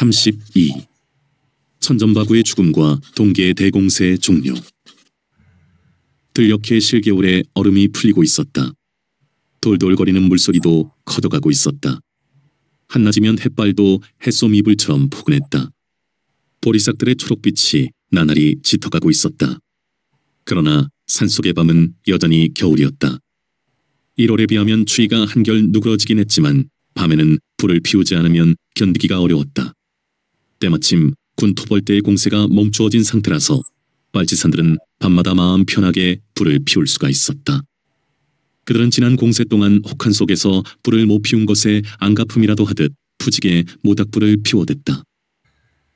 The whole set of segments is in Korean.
32. 천전바구의 죽음과 동계의 대공세의 종료. 들녘의 실개울에 얼음이 풀리고 있었다. 돌돌거리는 물소리도 커져가고 있었다. 한낮이면 햇발도 햇솜 이불처럼 포근했다. 보리싹들의 초록빛이 나날이 짙어가고 있었다. 그러나 산속의 밤은 여전히 겨울이었다. 1월에 비하면 추위가 한결 누그러지긴 했지만 밤에는 불을 피우지 않으면 견디기가 어려웠다. 때마침 군 토벌대의 공세가 멈추어진 상태라서 빨치산들은 밤마다 마음 편하게 불을 피울 수가 있었다. 그들은 지난 공세 동안 혹한 속에서 불을 못 피운 것에 안갚음이라도 하듯 푸지게 모닥불을 피워댔다.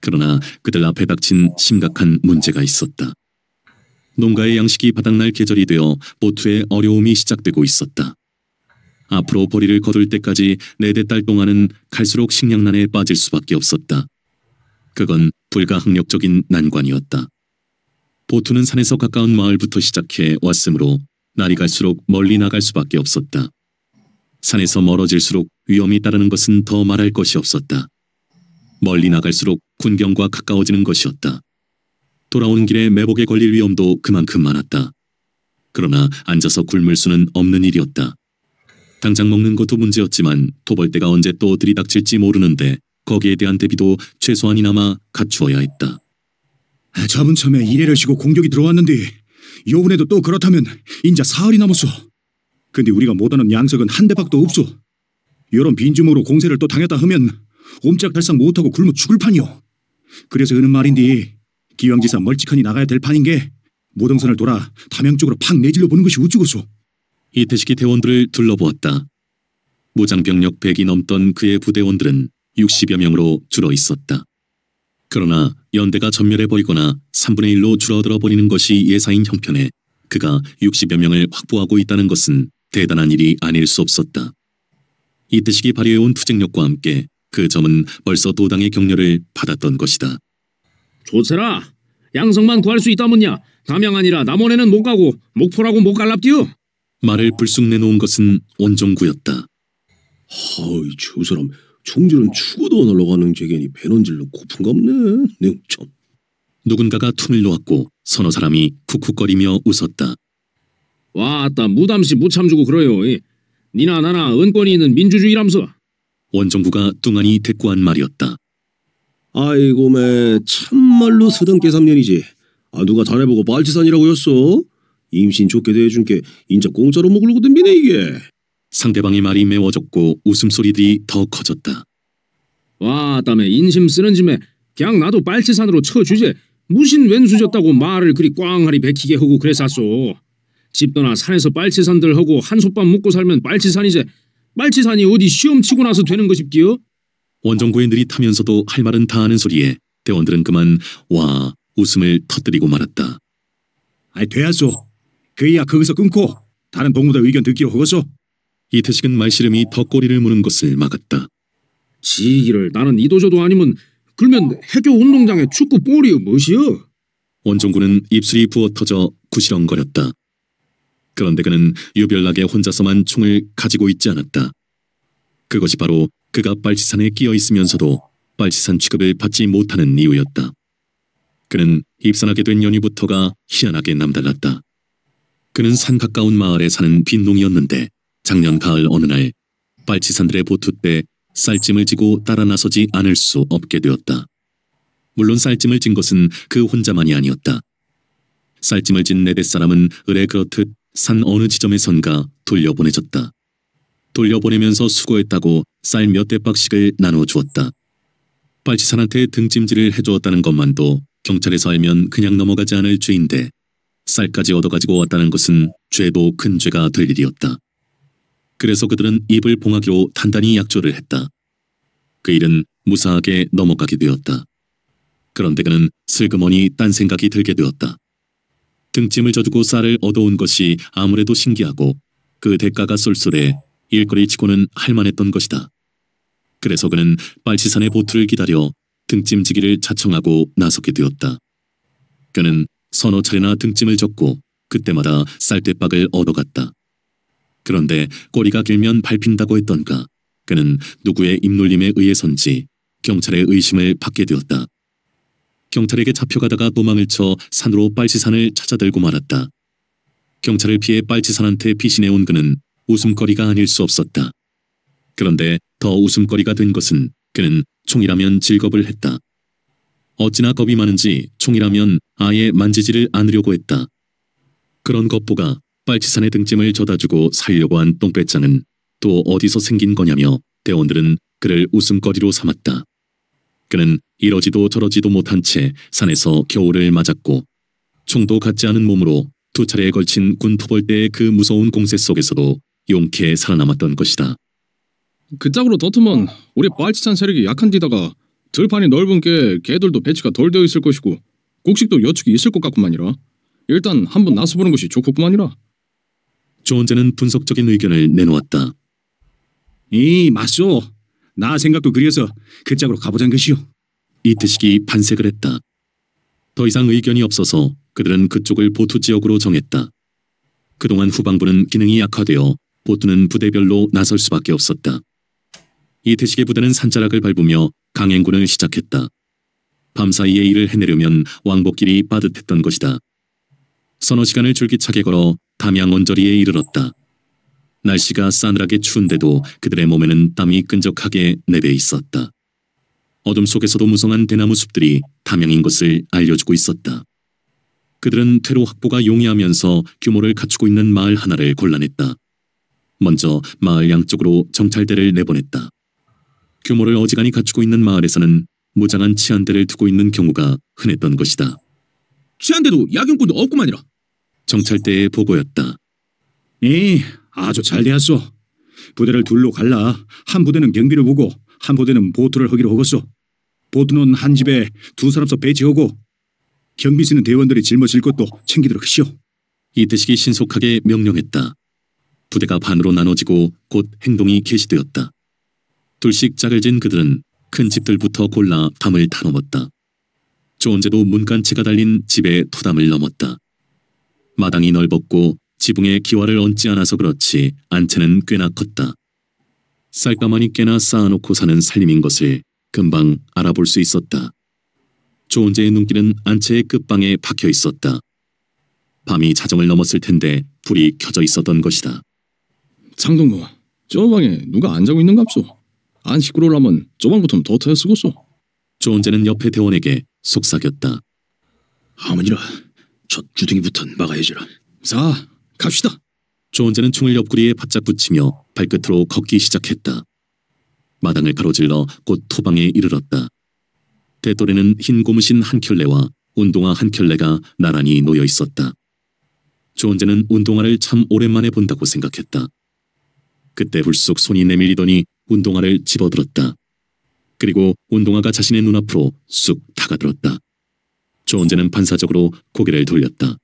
그러나 그들 앞에 닥친 심각한 문제가 있었다. 농가의 양식이 바닥날 계절이 되어 보투의 어려움이 시작되고 있었다. 앞으로 보리를 거둘 때까지 4달 동안은 갈수록 식량난에 빠질 수밖에 없었다. 그건 불가항력적인 난관이었다. 보투는 산에서 가까운 마을부터 시작해 왔으므로 날이 갈수록 멀리 나갈 수밖에 없었다. 산에서 멀어질수록 위험이 따르는 것은 더 말할 것이 없었다. 멀리 나갈수록 군경과 가까워지는 것이었다. 돌아오는 길에 매복에 걸릴 위험도 그만큼 많았다. 그러나 앉아서 굶을 수는 없는 일이었다. 당장 먹는 것도 문제였지만 토벌대가 언제 또 들이닥칠지 모르는데 거기에 대한 대비도 최소한이나마 갖추어야 했다. 저번 처음에 이래를 쉬고 공격이 들어왔는데 요번에도 또 그렇다면 인자 사흘이 남았어. 근데 우리가 못하는 양석은 한 대밖도 없어. 요런 빈주먹으로 공세를 또 당했다 하면 옴짝달싹 못하고 굶어 죽을 판이요. 그래서 하는 말인데 기왕지사 멀찍하니 나가야 될 판인 게 모동선을 돌아 담양 쪽으로 팍 내질러 보는 것이 우쭈겠소. 이태식이 대원들을 둘러보았다. 무장병력 100이 넘던 그의 부대원들은 60여 명으로 줄어 있었다. 그러나 연대가 전멸해버리거나 3분의 1로 줄어들어 버리는 것이 예사인 형편에 그가 60여 명을 확보하고 있다는 것은 대단한 일이 아닐 수 없었다. 이태식이 발휘해온 투쟁력과 함께 그 점은 벌써 도당의 격려를 받았던 것이다. 좋세라. 양성만 구할 수 있다면야 담양 아니라 남원에는 못 가고 목포라고 못 갈랍디요. 말을 불쑥 내놓은 것은 원종구였다. 하이, 저 사람 총질은 죽어도 안 올라가는 재견이 배넌질로 고픈갑네. 네, 참. 누군가가 tum을 놓았고 서너 사람이 쿡쿡거리며 웃었다. 와따 무담시 무참 주고 그래요. 니나 나나 은권이 있는 민주주의람서. 원종구가 뚱하니 대꾸한 말이었다. 아이고 매 참말로 서당계삼년이지. 누가 자네보고 빨치산이라고 였어? 임신 좋게 대해준게 인자 공짜로 먹으려고 덤비네 이게. 상대방의 말이 매워졌고 웃음소리들이 더 커졌다. 와따매 인심 쓰는 짐에 그냥 나도 빨치산으로 쳐주제. 무신 왼수졌다고 말을 그리 꽝하리 베키게 하고 그랬었소. 집 떠나 산에서 빨치산들 하고 한솥밥 먹고 살면 빨치산이제. 빨치산이 어디 시험 치고 나서 되는 것입기요? 원종구의 느릿하면서도 할 말은 다 하는 소리에 대원들은 그만 와 웃음을 터뜨리고 말았다. 돼야소. 그이야 거기서 끊고 다른 동무들 의견 듣기로 하겠소. 이태식은 말씨름이 더 꼬리를 무는 것을 막았다. 지기를 나는 이도저도 아니면 그러면 해교 운동장에 축구 볼이여 무엇이여? 원종구는 입술이 부어터져 구시렁거렸다. 그런데 그는 유별나게 혼자서만 총을 가지고 있지 않았다. 그것이 바로 그가 빨치산에 끼어 있으면서도 빨치산 취급을 받지 못하는 이유였다. 그는 입산하게 된 연휴부터가 희한하게 남달랐다. 그는 산 가까운 마을에 사는 빈농이었는데 작년 가을 어느 날 빨치산들의 보투 때 쌀짐을 지고 따라 나서지 않을 수 없게 되었다. 물론 쌀짐을 진 것은 그 혼자만이 아니었다. 쌀짐을 진 4대 사람은 을에 그렇듯 산 어느 지점에선가 돌려보내졌다. 돌려보내면서 수고했다고 쌀 몇 대박씩을 나눠주었다. 빨치산한테 등짐질을 해주었다는 것만도 경찰에서 알면 그냥 넘어가지 않을 죄인데 쌀까지 얻어가지고 왔다는 것은 죄도 큰 죄가 될 일이었다. 그래서 그들은 입을 봉하기로 단단히 약조를 했다. 그 일은 무사하게 넘어가게 되었다. 그런데 그는 슬그머니 딴 생각이 들게 되었다. 등짐을 져주고 쌀을 얻어온 것이 아무래도 신기하고 그 대가가 쏠쏠해 일거리치고는 할만했던 것이다. 그래서 그는 빨치산의 보투를 기다려 등짐지기를 자청하고 나서게 되었다. 그는 서너 차례나 등짐을 졌고 그때마다 쌀대박을 얻어갔다. 그런데 꼬리가 길면 밟힌다고 했던가 그는 누구의 입놀림에 의해선지 경찰의 의심을 받게 되었다. 경찰에게 잡혀가다가 도망을 쳐 산으로 빨치산을 찾아들고 말았다. 경찰을 피해 빨치산한테 피신해온 그는 웃음거리가 아닐 수 없었다. 그런데 더 웃음거리가 된 것은 그는 총이라면 질겁을 했다. 어찌나 겁이 많은지 총이라면 아예 만지지를 않으려고 했다. 그런 겁보가 빨치산의 등짐을 져다주고 살려고 한 똥배짱은 또 어디서 생긴 거냐며 대원들은 그를 웃음거리로 삼았다. 그는 이러지도 저러지도 못한 채 산에서 겨울을 맞았고 총도 갖지 않은 몸으로 2차례에 걸친 군 토벌대의 그 무서운 공세 속에서도 용케 살아남았던 것이다. 그 짝으로 덧으면 우리 빨치산 세력이 약한 데다가 들판이 넓은 게 개들도 배치가 덜 되어 있을 것이고 곡식도 여축이 있을 것 같구만이라. 일단 한번 나서보는 것이 좋겠구만이라. 조원재는 분석적인 의견을 내놓았다. 맞소. 나 생각도 그려서 그 짝으로 가보자는 것이오. 이태식이 반색을 했다. 더 이상 의견이 없어서 그들은 그쪽을 보투 지역으로 정했다. 그동안 후방부는 기능이 약화되어 보투는 부대별로 나설 수밖에 없었다. 이태식의 부대는 산자락을 밟으며 강행군을 시작했다. 밤사이에 일을 해내려면 왕복길이 빠듯했던 것이다. 서너 시간을 줄기차게 걸어 담양 언저리에 이르렀다. 날씨가 싸늘하게 추운데도 그들의 몸에는 땀이 끈적하게 내배 있었다. 어둠 속에서도 무성한 대나무 숲들이 담양인 것을 알려주고 있었다. 그들은 퇴로 확보가 용이하면서 규모를 갖추고 있는 마을 하나를 골라냈다. 먼저 마을 양쪽으로 정찰대를 내보냈다. 규모를 어지간히 갖추고 있는 마을에서는 무장한 치안대를 두고 있는 경우가 흔했던 것이다. 치안대도 야경꾼도 없구만이라. 정찰대의 보고였다. 아주 잘 되었소. 부대를 둘로 갈라 한 부대는 경비를 보고 한 부대는 보투를 하기로 하겠소. 보투는 한 집에 2사람씩 배치하고 경비 쓰는 대원들이 짊어질 것도 챙기도록 하시오. 이태식이 신속하게 명령했다. 부대가 반으로 나눠지고 곧 행동이 개시되었다. 둘씩 짝을 진 그들은 큰 집들부터 골라 담을 다 넘었다. 조원재도 문간치가 달린 집의 토담을 넘었다. 마당이 넓었고 지붕에 기와를 얹지 않아서 그렇지 안채는 꽤나 컸다. 쌀가마니 꽤나 쌓아놓고 사는 살림인 것을 금방 알아볼 수 있었다. 조원재의 눈길은 안채의 끝방에 박혀 있었다. 밤이 자정을 넘었을 텐데 불이 켜져 있었던 것이다. 장동무, 저 방에 누가 안 자고 있는갑소? 안 시끄러우려면 저 방부터는 더 터여 쓰겠소. 조원재는 옆에 대원에게 속삭였다. 하모니라, 저 주둥이부턴 막아야지라. 자, 갑시다. 조원재는 총을 옆구리에 바짝 붙이며 발끝으로 걷기 시작했다. 마당을 가로질러 곧 토방에 이르렀다. 대돌에는 흰 고무신 한 켤레와 운동화 한 켤레가 나란히 놓여 있었다. 조원재는 운동화를 참 오랜만에 본다고 생각했다. 그때 불쑥 손이 내밀리더니 운동화를 집어들었다. 그리고 운동화가 자신의 눈앞으로 쑥 다가들었다. 조원재는 반사적으로 고개를 돌렸다.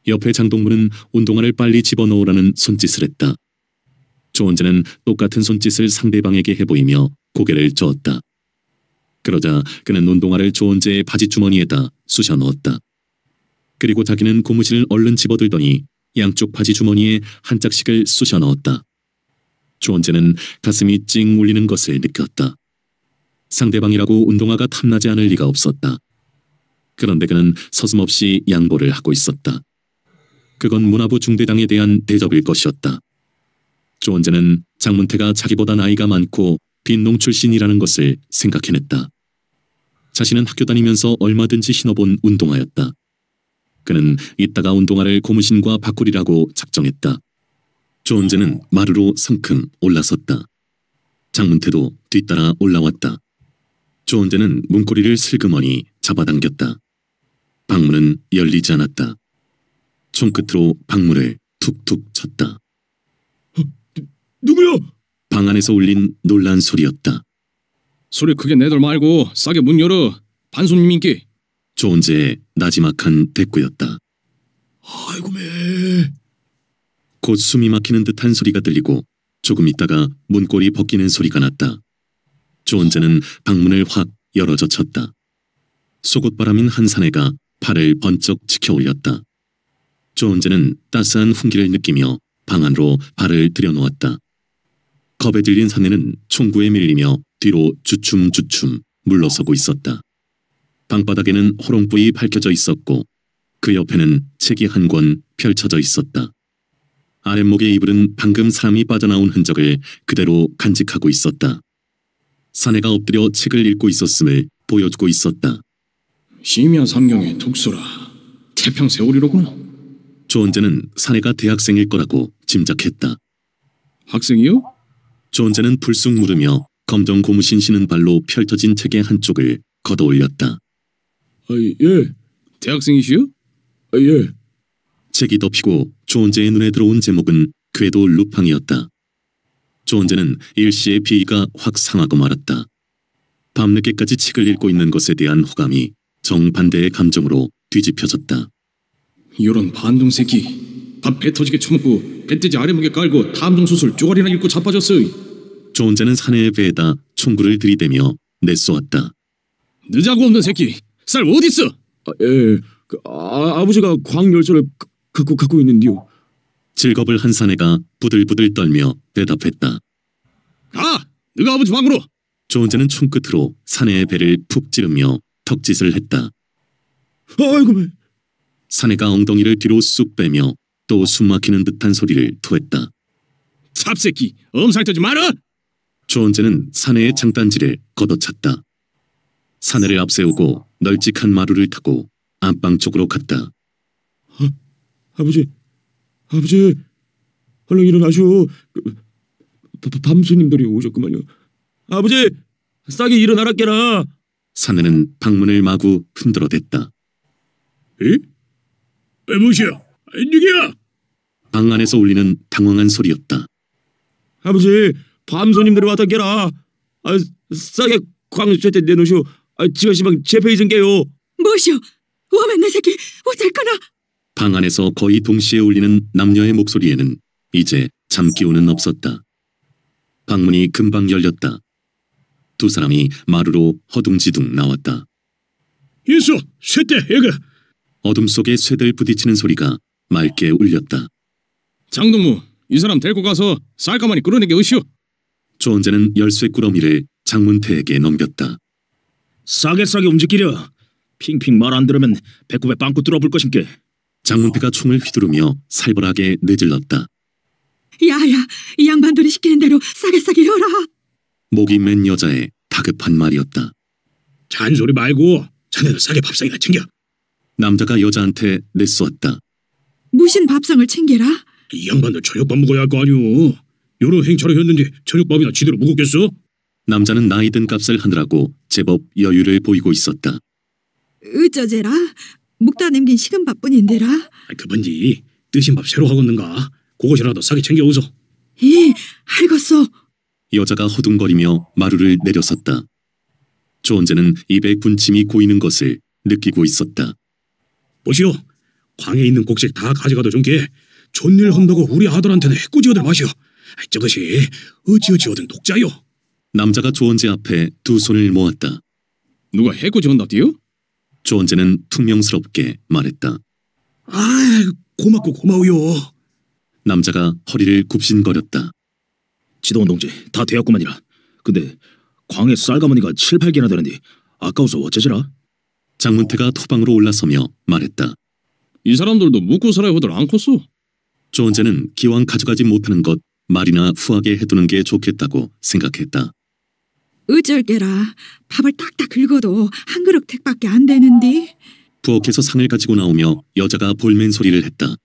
옆에 장동무는 운동화를 빨리 집어넣으라는 손짓을 했다. 조원재는 똑같은 손짓을 상대방에게 해보이며 고개를 저었다. 그러자 그는 운동화를 조원재의 바지 주머니에다 쑤셔 넣었다. 그리고 자기는 고무신을 얼른 집어들더니 양쪽 바지 주머니에 한 짝씩을 쑤셔 넣었다. 조원재는 가슴이 찡 울리는 것을 느꼈다. 상대방이라고 운동화가 탐나지 않을 리가 없었다. 그런데 그는 서슴없이 양보를 하고 있었다. 그건 문화부 중대장에 대한 대접일 것이었다. 조원재는 장문태가 자기보다 나이가 많고 빈농 출신이라는 것을 생각해냈다. 자신은 학교 다니면서 얼마든지 신어본 운동화였다. 그는 이따가 운동화를 고무신과 바꾸리라고 작정했다. 조원재는 마루로 성큼 올라섰다. 장문태도 뒤따라 올라왔다. 조원재는 문고리를 슬그머니 잡아당겼다. 방문은 열리지 않았다. 총끝으로 방문을 툭툭 쳤다. 누구야? 방 안에서 울린 놀란 소리였다. 소리 크게 내들 말고 싸게 문 열어. 반손님인께. 조원재의 나지막한 대꾸였다. 아이고 매. 곧 숨이 막히는 듯한 소리가 들리고 조금 있다가 문골이 벗기는 소리가 났다. 조원재는 방문을 확 열어젖혔다. 속옷바람인 한 사내가 팔을 번쩍 치켜 올렸다. 조원재는 따스한 훈기를 느끼며 방 안으로 발을 들여놓았다. 겁에 들린 사내는 총구에 밀리며 뒤로 주춤주춤 물러서고 있었다. 방바닥에는 호롱불이 밝혀져 있었고 그 옆에는 책이 한 권 펼쳐져 있었다. 아랫목의 이불은 방금 사람이 빠져나온 흔적을 그대로 간직하고 있었다. 사내가 엎드려 책을 읽고 있었음을 보여주고 있었다. 심야 삼경의 독서라. 태평세월이로구나. 조은재는 사내가 대학생일 거라고 짐작했다. 학생이요? 조은재는 불쑥 물으며 검정 고무신 신은 발로 펼쳐진 책의 한쪽을 걷어올렸다. 예. 대학생이시요? 예. 책이 덮이고 조은재의 눈에 들어온 제목은 궤도 루팡이었다. 조은재는 일시의 비위가 확 상하고 말았다. 밤늦게까지 책을 읽고 있는 것에 대한 호감이 정반대의 감정으로 뒤집혀졌다. 이런 반동 새끼. 밥 배 터지게 처먹고 배돼지 아래목에 깔고 탐정소설 쪼가리나 읽고 자빠졌어. 조은재는 사내의 배에다 총구를 들이대며 내쏘았다. 늦자고 없는 새끼. 쌀 어딨어? 예. 아버지가 광열쇠를 갖고 있는데요. 즐겁을 한 사내가 부들부들 떨며 대답했다. 가! 너가 아버지 방으로! 조은재는 총끝으로 사내의 배를 푹 찌르며 턱짓을 했다. 아이고. 사내가 엉덩이를 뒤로 쑥 빼며 또 숨막히는 듯한 소리를 토했다. 삽새끼! 엄살 떠지 마라! 조은재는 사내의 장단지를 걷어찼다. 사내를 앞세우고 널찍한 마루를 타고 안방 쪽으로 갔다. 아버지, 얼른 일어나시오. 밤수님들이 오셨구만요. 아버지, 싸게 일어나라 깨라. 사내는 방문을 마구 흔들어댔다. 에? 무엇이야? 누구야? 방 안에서 울리는 당황한 소리였다. 아버지, 밤손님들이 왔다 깨라. 싸게 광수한테 내놓으시오. 지가 시방 제패 있은 게요. 무엇이오? 오면 내 새끼 어쩔거나. 방 안에서 거의 동시에 울리는 남녀의 목소리에는 이제 잠기운은 없었다. 방문이 금방 열렸다. 두 사람이 마루로 허둥지둥 나왔다. 있어, 쇠대 애가. 어둠 속에 쇠들 부딪히는 소리가 맑게 울렸다. 장동무, 이 사람 데리고 가서 쌀가마니 끌어내게 으시오. 조은재는 열쇠 꾸러미를 장문태에게 넘겼다. 싸게 움직이려. 핑핑 말 안 들으면 배꼽에 빵꾸 뚫어볼 것인게. 장문태가 총을 휘두르며 살벌하게 내질렀다. 야야, 이 양반들이 시키는 대로 싸게 해라. 목이 맨 여자의 다급한 말이었다. 잔소리 말고 자네들 싸게 밥상이나 챙겨. 남자가 여자한테 내쏘았다. 무슨 밥상을 챙겨라? 이 양반들 저녁밥 먹어야 할 거 아니오. 여러 행차를 했는데 저녁밥이나 지대로 먹었겠어? 남자는 나이 든 값을 하느라고 제법 여유를 보이고 있었다. 어쩌제라? 묵다 남긴 식은 밥뿐인데라. 그번지 뜨신 밥 새로 하겠는가? 그것이라도 싸게 챙겨오소. 예, 알겠소. 여자가 허둥거리며 마루를 내려섰다. 조은재는 입에 군침이 고이는 것을 느끼고 있었다. 보시오. 광에 있는 곡식 다 가져가도 좋게 좋일 한다고 우리 아들한테는 해꾸지어들 마시오. 저것이 어찌어찌 얻은 독자요. 남자가 조은재 앞에 두 손을 모았다. 누가 해코지 온다디요? 조은재는 퉁명스럽게 말했다. 고마워요. 남자가 허리를 굽신거렸다. 지동원 동지 다 되었구만이라. 근데 광에 쌀가마니가 7, 8개나 되는데 아까워서 어쩌지라? 장문태가 토방으로 올라서며 말했다. 이 사람들도 묵고 살아야 하들 않겠소. 조은재는 기왕 가져가지 못하는 것 말이나 후하게 해두는 게 좋겠다고 생각했다. 어쩔게라. 밥을 딱딱 긁어도 한 그릇 택밖에 안 되는데. 부엌에서 상을 가지고 나오며 여자가 볼멘 소리를 했다.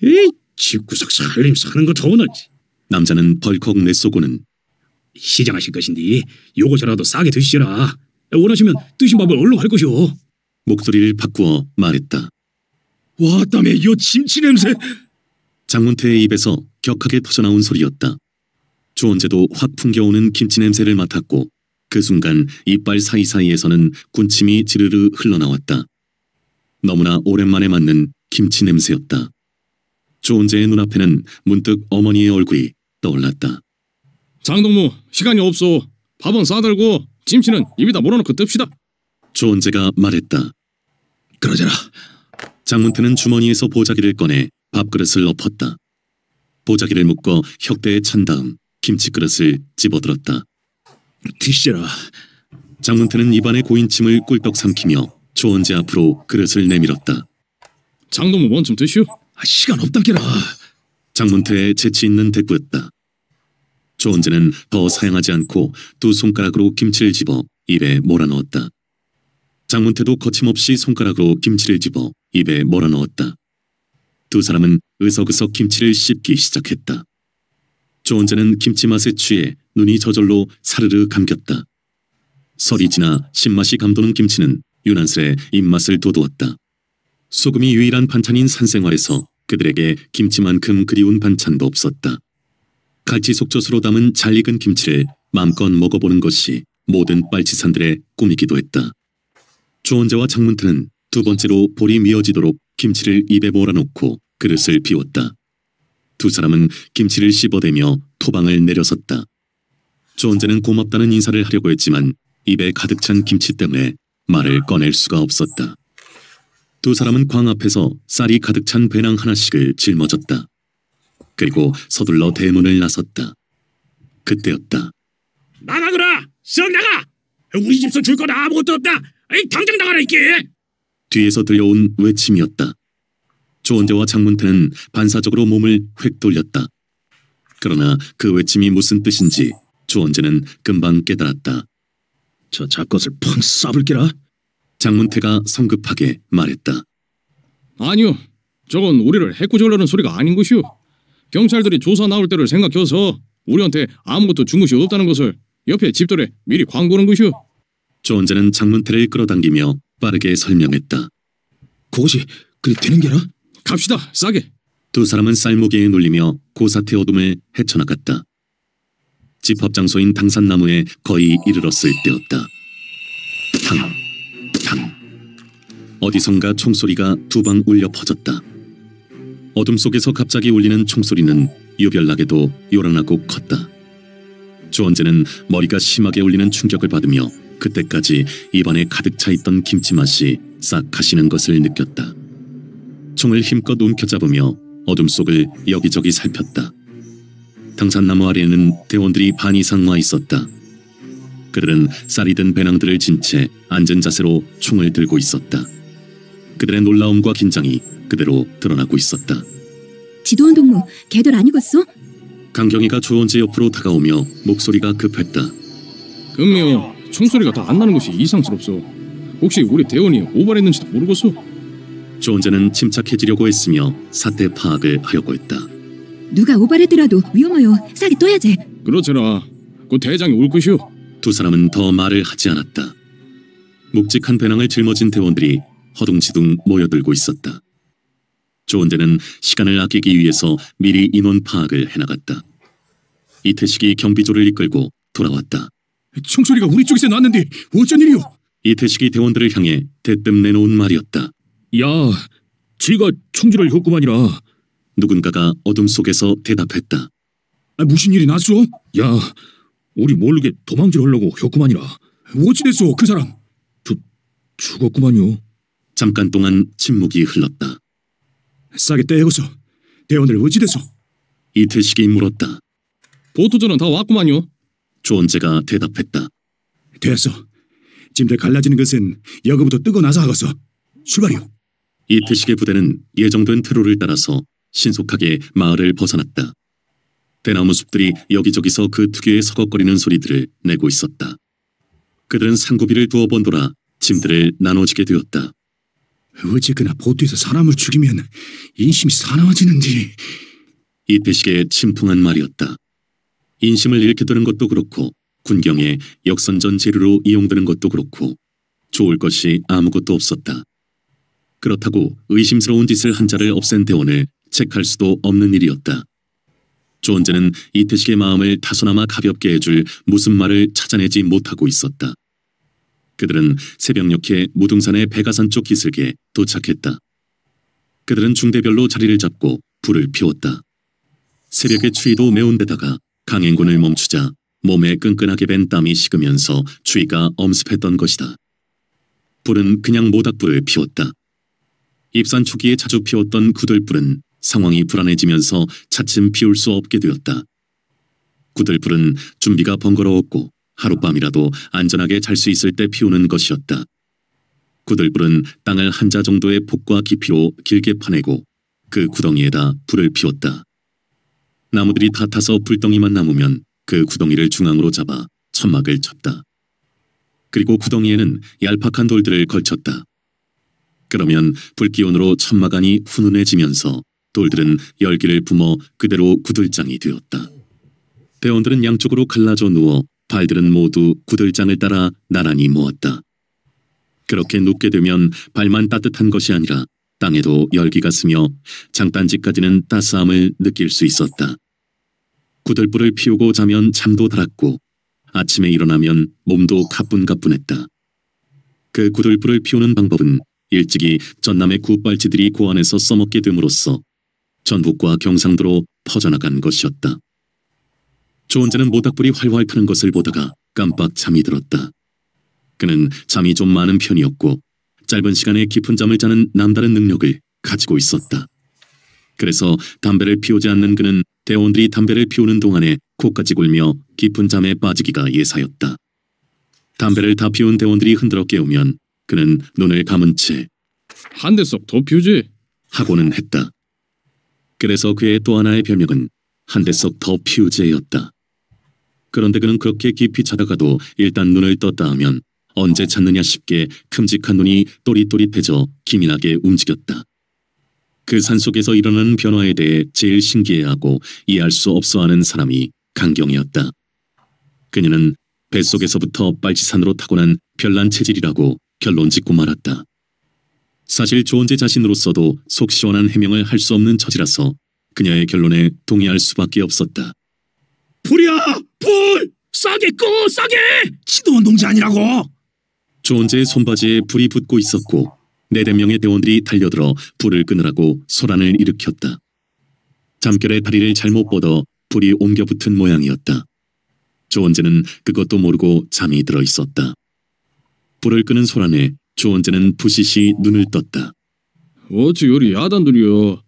에이, 집구석 살림 사는 거 좋으는지. 남자는 벌컥 내쏘고는 시장하실 것인데 요것이라도 싸게 드시라. 원하시면 뜨신 밥을 얼른 할 것이오. 목소리를 바꾸어 말했다. 왔다며 요 김치 냄새. 장문태의 입에서 격하게 터져나온 소리였다. 조은재도 확 풍겨오는 김치 냄새를 맡았고 그 순간 이빨 사이사이에서는 군침이 지르르 흘러나왔다. 너무나 오랜만에 맡는 김치 냄새였다. 조은재의 눈앞에는 문득 어머니의 얼굴이 떠올랐다. 장동무, 시간이 없소. 밥은 싸들고 김치는 입에다 몰아넣고 뜹시다. 조은재가 말했다. 그러자라. 장문태는 주머니에서 보자기를 꺼내 밥그릇을 엎었다. 보자기를 묶어 혁대에 찬 다음 김치그릇을 집어들었다. 드시라. 장문태는 입안에 고인 침을 꿀떡 삼키며 조원재 앞으로 그릇을 내밀었다. 장동무 원좀 드시오. 시간 없다게라. 장문태의 재치 있는 대꾸였다. 조원재는 더 사양하지 않고 두 손가락으로 김치를 집어 입에 몰아넣었다. 장문태도 거침없이 손가락으로 김치를 집어 입에 몰아넣었다. 두 사람은 으석으석 김치를 씹기 시작했다. 조원재는 김치 맛에 취해 눈이 저절로 사르르 감겼다. 설이 지나 신맛이 감도는 김치는 유난스레 입맛을 돋우었다. 소금이 유일한 반찬인 산생활에서 그들에게 김치만큼 그리운 반찬도 없었다. 갈치 속젓으로 담은 잘 익은 김치를 마음껏 먹어보는 것이 모든 빨치산들의 꿈이기도 했다. 조원재와 장문태는 두 번째로 볼이 미어지도록 김치를 입에 몰아넣고 그릇을 비웠다. 두 사람은 김치를 씹어대며 토방을 내려섰다. 조원재는 고맙다는 인사를 하려고 했지만 입에 가득 찬 김치 때문에 말을 꺼낼 수가 없었다. 두 사람은 광 앞에서 쌀이 가득 찬 배낭 하나씩을 짊어졌다. 그리고 서둘러 대문을 나섰다. 그때였다. 나가거라! 썩 나가! 우리 집서 줄 건 아무것도 없다! 당장 나가라 이게! 뒤에서 들려온 외침이었다. 조원재와 장문태는 반사적으로 몸을 획 돌렸다. 그러나 그 외침이 무슨 뜻인지 조원재는 금방 깨달았다. 저 잡것을 펑 쏴불게라. 장문태가 성급하게 말했다. 아니요. 저건 우리를 해코지하려는 소리가 아닌 것이오. 경찰들이 조사 나올 때를 생각해서 우리한테 아무것도 준 것이 없다는 것을 옆에 집들에 미리 광고하는 것이오. 조원재는 장문태를 끌어당기며 빠르게 설명했다. 그것이 그리 되는 게라? 갑시다. 싸게. 두 사람은 쌀무게에 눌리며 고사태 어둠을 헤쳐나갔다. 집합 장소인 당산나무에 거의 이르렀을 때였다. 탕, 탕. 어디선가 총소리가 두 방 울려 퍼졌다. 어둠 속에서 갑자기 울리는 총소리는 유별나게도 요란하고 컸다. 조원재는 머리가 심하게 울리는 충격을 받으며 그때까지 입안에 가득 차 있던 김치 맛이 싹 가시는 것을 느꼈다. 총을 힘껏 움켜잡으며 어둠 속을 여기저기 살폈다. 당산나무 아래에는 대원들이 반 이상 와 있었다. 그들은 쌀이 든 배낭들을 진 채 앉은 자세로 총을 들고 있었다. 그들의 놀라움과 긴장이 그대로 드러나고 있었다. 지도원 동무, 걔들 아니겠어? 강경이가 조원재 옆으로 다가오며 목소리가 급했다. 금미요. 총소리가 다 안 나는 것이 이상스럽소. 혹시 우리 대원이 오버했는지도 모르겠소? 조원재는 침착해지려고 했으며 사태 파악을 하려고 했다. 누가 오바랬더라도 위험해요. 싸게 떠야지. 그렇잖아. 그 대장이 올 것이오. 두 사람은 더 말을 하지 않았다. 묵직한 배낭을 짊어진 대원들이 허둥지둥 모여들고 있었다. 조원재는 시간을 아끼기 위해서 미리 인원 파악을 해나갔다. 이태식이 경비조를 이끌고 돌아왔다. 총소리가 우리 쪽에서 났는데 어쩐 일이오? 이태식이 대원들을 향해 대뜸 내놓은 말이었다. 야, 지가 총질을 했구만이라. 누군가가 어둠 속에서 대답했다. 무슨 일이 났소? 야, 우리 모르게 도망질 하려고 했구만이라. 어찌 됐소 그 사람? 죽었구만요. 잠깐 동안 침묵이 흘렀다. 싸게 떼고서 대원들 어찌 됐소? 이태식이 물었다. 보트전은 다 왔구만요. 조원재가 대답했다. 됐어. 짐들 갈라지는 것은 여기부터 뜨고 나서 하겠어. 출발이오. 이태식의 부대는 예정된 퇴로를 따라서 신속하게 마을을 벗어났다. 대나무 숲들이 여기저기서 그 특유의 서걱거리는 소리들을 내고 있었다. 그들은 상구비를 두어 번 돌아 짐들을 나눠지게 되었다. 어쨌거나 보트에서 사람을 죽이면 인심이 사나워지는지. 이태식의 침통한 말이었다. 인심을 잃게 되는 것도 그렇고 군경의 역선전 재료로 이용되는 것도 그렇고 좋을 것이 아무것도 없었다. 그렇다고 의심스러운 짓을 한 자를 없앤 대원을 책할 수도 없는 일이었다. 조원재는 이태식의 마음을 다소나마 가볍게 해줄 무슨 말을 찾아내지 못하고 있었다. 그들은 새벽녘에 무등산의 백아산 쪽 기슭에 도착했다. 그들은 중대별로 자리를 잡고 불을 피웠다. 새벽의 추위도 매운 데다가 강행군을 멈추자 몸에 끈끈하게 밴 땀이 식으면서 추위가 엄습했던 것이다. 불은 그냥 모닥불을 피웠다. 입산 초기에 자주 피웠던 구들불은 상황이 불안해지면서 차츰 피울 수 없게 되었다. 구들불은 준비가 번거로웠고 하룻밤이라도 안전하게 잘 수 있을 때 피우는 것이었다. 구들불은 땅을 한 자 정도의 폭과 깊이로 길게 파내고 그 구덩이에다 불을 피웠다. 나무들이 다 타서 불덩이만 남으면 그 구덩이를 중앙으로 잡아 천막을 쳤다. 그리고 구덩이에는 얄팍한 돌들을 걸쳤다. 그러면 불기운으로 천막 안이 훈훈해지면서 돌들은 열기를 뿜어 그대로 구들장이 되었다. 대원들은 양쪽으로 갈라져 누워 발들은 모두 구들장을 따라 나란히 모았다. 그렇게 눕게 되면 발만 따뜻한 것이 아니라 땅에도 열기가 스며 장단지까지는 따스함을 느낄 수 있었다. 구들불을 피우고 자면 잠도 달았고 아침에 일어나면 몸도 가뿐가뿐했다. 그 구들불을 피우는 방법은 일찍이 전남의 굿발치들이 고안해서 써먹게 됨으로써 전북과 경상도로 퍼져나간 것이었다. 조원재는 모닥불이 활활 타는 것을 보다가 깜빡 잠이 들었다. 그는 잠이 좀 많은 편이었고 짧은 시간에 깊은 잠을 자는 남다른 능력을 가지고 있었다. 그래서 담배를 피우지 않는 그는 대원들이 담배를 피우는 동안에 코까지 골며 깊은 잠에 빠지기가 예사였다. 담배를 다 피운 대원들이 흔들어 깨우면 그는 눈을 감은 채 한 대 썩 더 피우지. 하고는 했다. 그래서 그의 또 하나의 별명은 한 대 썩 더 피우제였다. 그런데 그는 그렇게 깊이 자다가도 일단 눈을 떴다 하면 언제 잤느냐 싶게 큼직한 눈이 또릿또릿해져 기민하게 움직였다. 그 산속에서 일어나는 변화에 대해 제일 신기해하고 이해할 수 없어하는 사람이 강경이었다. 그녀는 뱃속에서부터 빨치산으로 타고난 별난 체질이라고 결론짓고 말았다. 사실 조원재 자신으로서도 속 시원한 해명을 할 수 없는 처지라서 그녀의 결론에 동의할 수밖에 없었다. 불이야! 불! 싸게 꺼! 싸게! 지도원 동지 아니라고! 조원재의 손바지에 불이 붙고 있었고 4-5명의 대원들이 달려들어 불을 끄느라고 소란을 일으켰다. 잠결에 다리를 잘못 뻗어 불이 옮겨 붙은 모양이었다. 조원재는 그것도 모르고 잠이 들어 있었다. 불을 끄는 소란에 조원재는 부시시 눈을 떴다. 어찌 요리 야단들이여.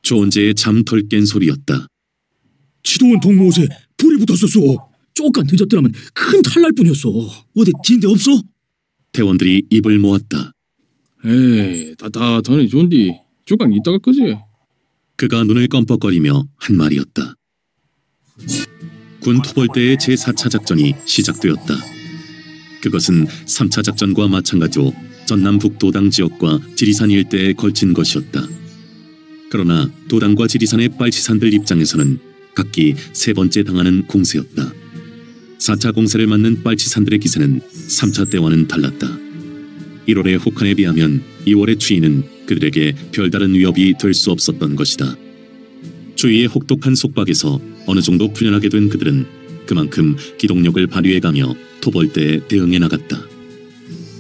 조원재의 잠 덜 깬 소리였다. 지도원 동무 옷에 불이 붙었었소. 조금 늦었더라면 큰 탈 날 뿐이었어. 어디 진대 없어? 대원들이 입을 모았다. 에이, 다다더니 좋은디. 조금 이따가 끄지. 그가 눈을 껌뻑거리며 한 말이었다. 군 토벌대의 제4차 작전이 시작되었다. 그것은 3차 작전과 마찬가지로 전남북 도당 지역과 지리산 일대에 걸친 것이었다. 그러나 도당과 지리산의 빨치산들 입장에서는 각기 3번째 당하는 공세였다. 4차 공세를 맞는 빨치산들의 기세는 3차 때와는 달랐다. 1월의 혹한에 비하면 2월의 추위는 그들에게 별다른 위협이 될 수 없었던 것이다. 추위의 혹독한 속박에서 어느 정도 풀려나게 된 그들은 그만큼 기동력을 발휘해가며 토벌대에 대응해 나갔다.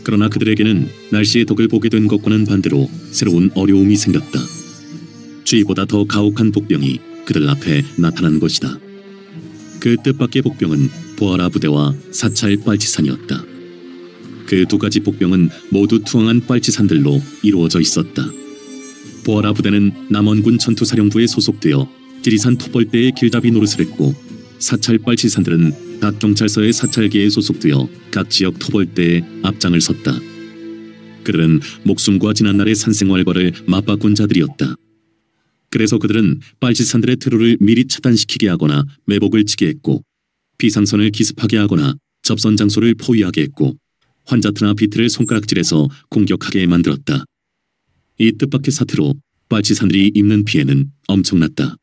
그러나 그들에게는 날씨의 덕을 보게 된 것과는 반대로 새로운 어려움이 생겼다. 추위보다 더 가혹한 복병이 그들 앞에 나타난 것이다. 그 뜻밖의 복병은 보아라 부대와 사찰 빨치산이었다. 그 두 가지 복병은 모두 투항한 빨치산들로 이루어져 있었다. 보아라 부대는 남원군 전투사령부에 소속되어 지리산 토벌대의 길잡이 노릇을 했고 사찰 빨치산들은 각 경찰서의 사찰계에 소속되어 각 지역 토벌대에 앞장을 섰다. 그들은 목숨과 지난날의 산생활과를 맞바꾼 자들이었다. 그래서 그들은 빨치산들의 퇴로를 미리 차단시키게 하거나 매복을 치게 했고 비상선을 기습하게 하거나 접선 장소를 포위하게 했고 환자트나 비트를 손가락질해서 공격하게 만들었다. 이 뜻밖의 사태로 빨치산들이 입는 피해는 엄청났다.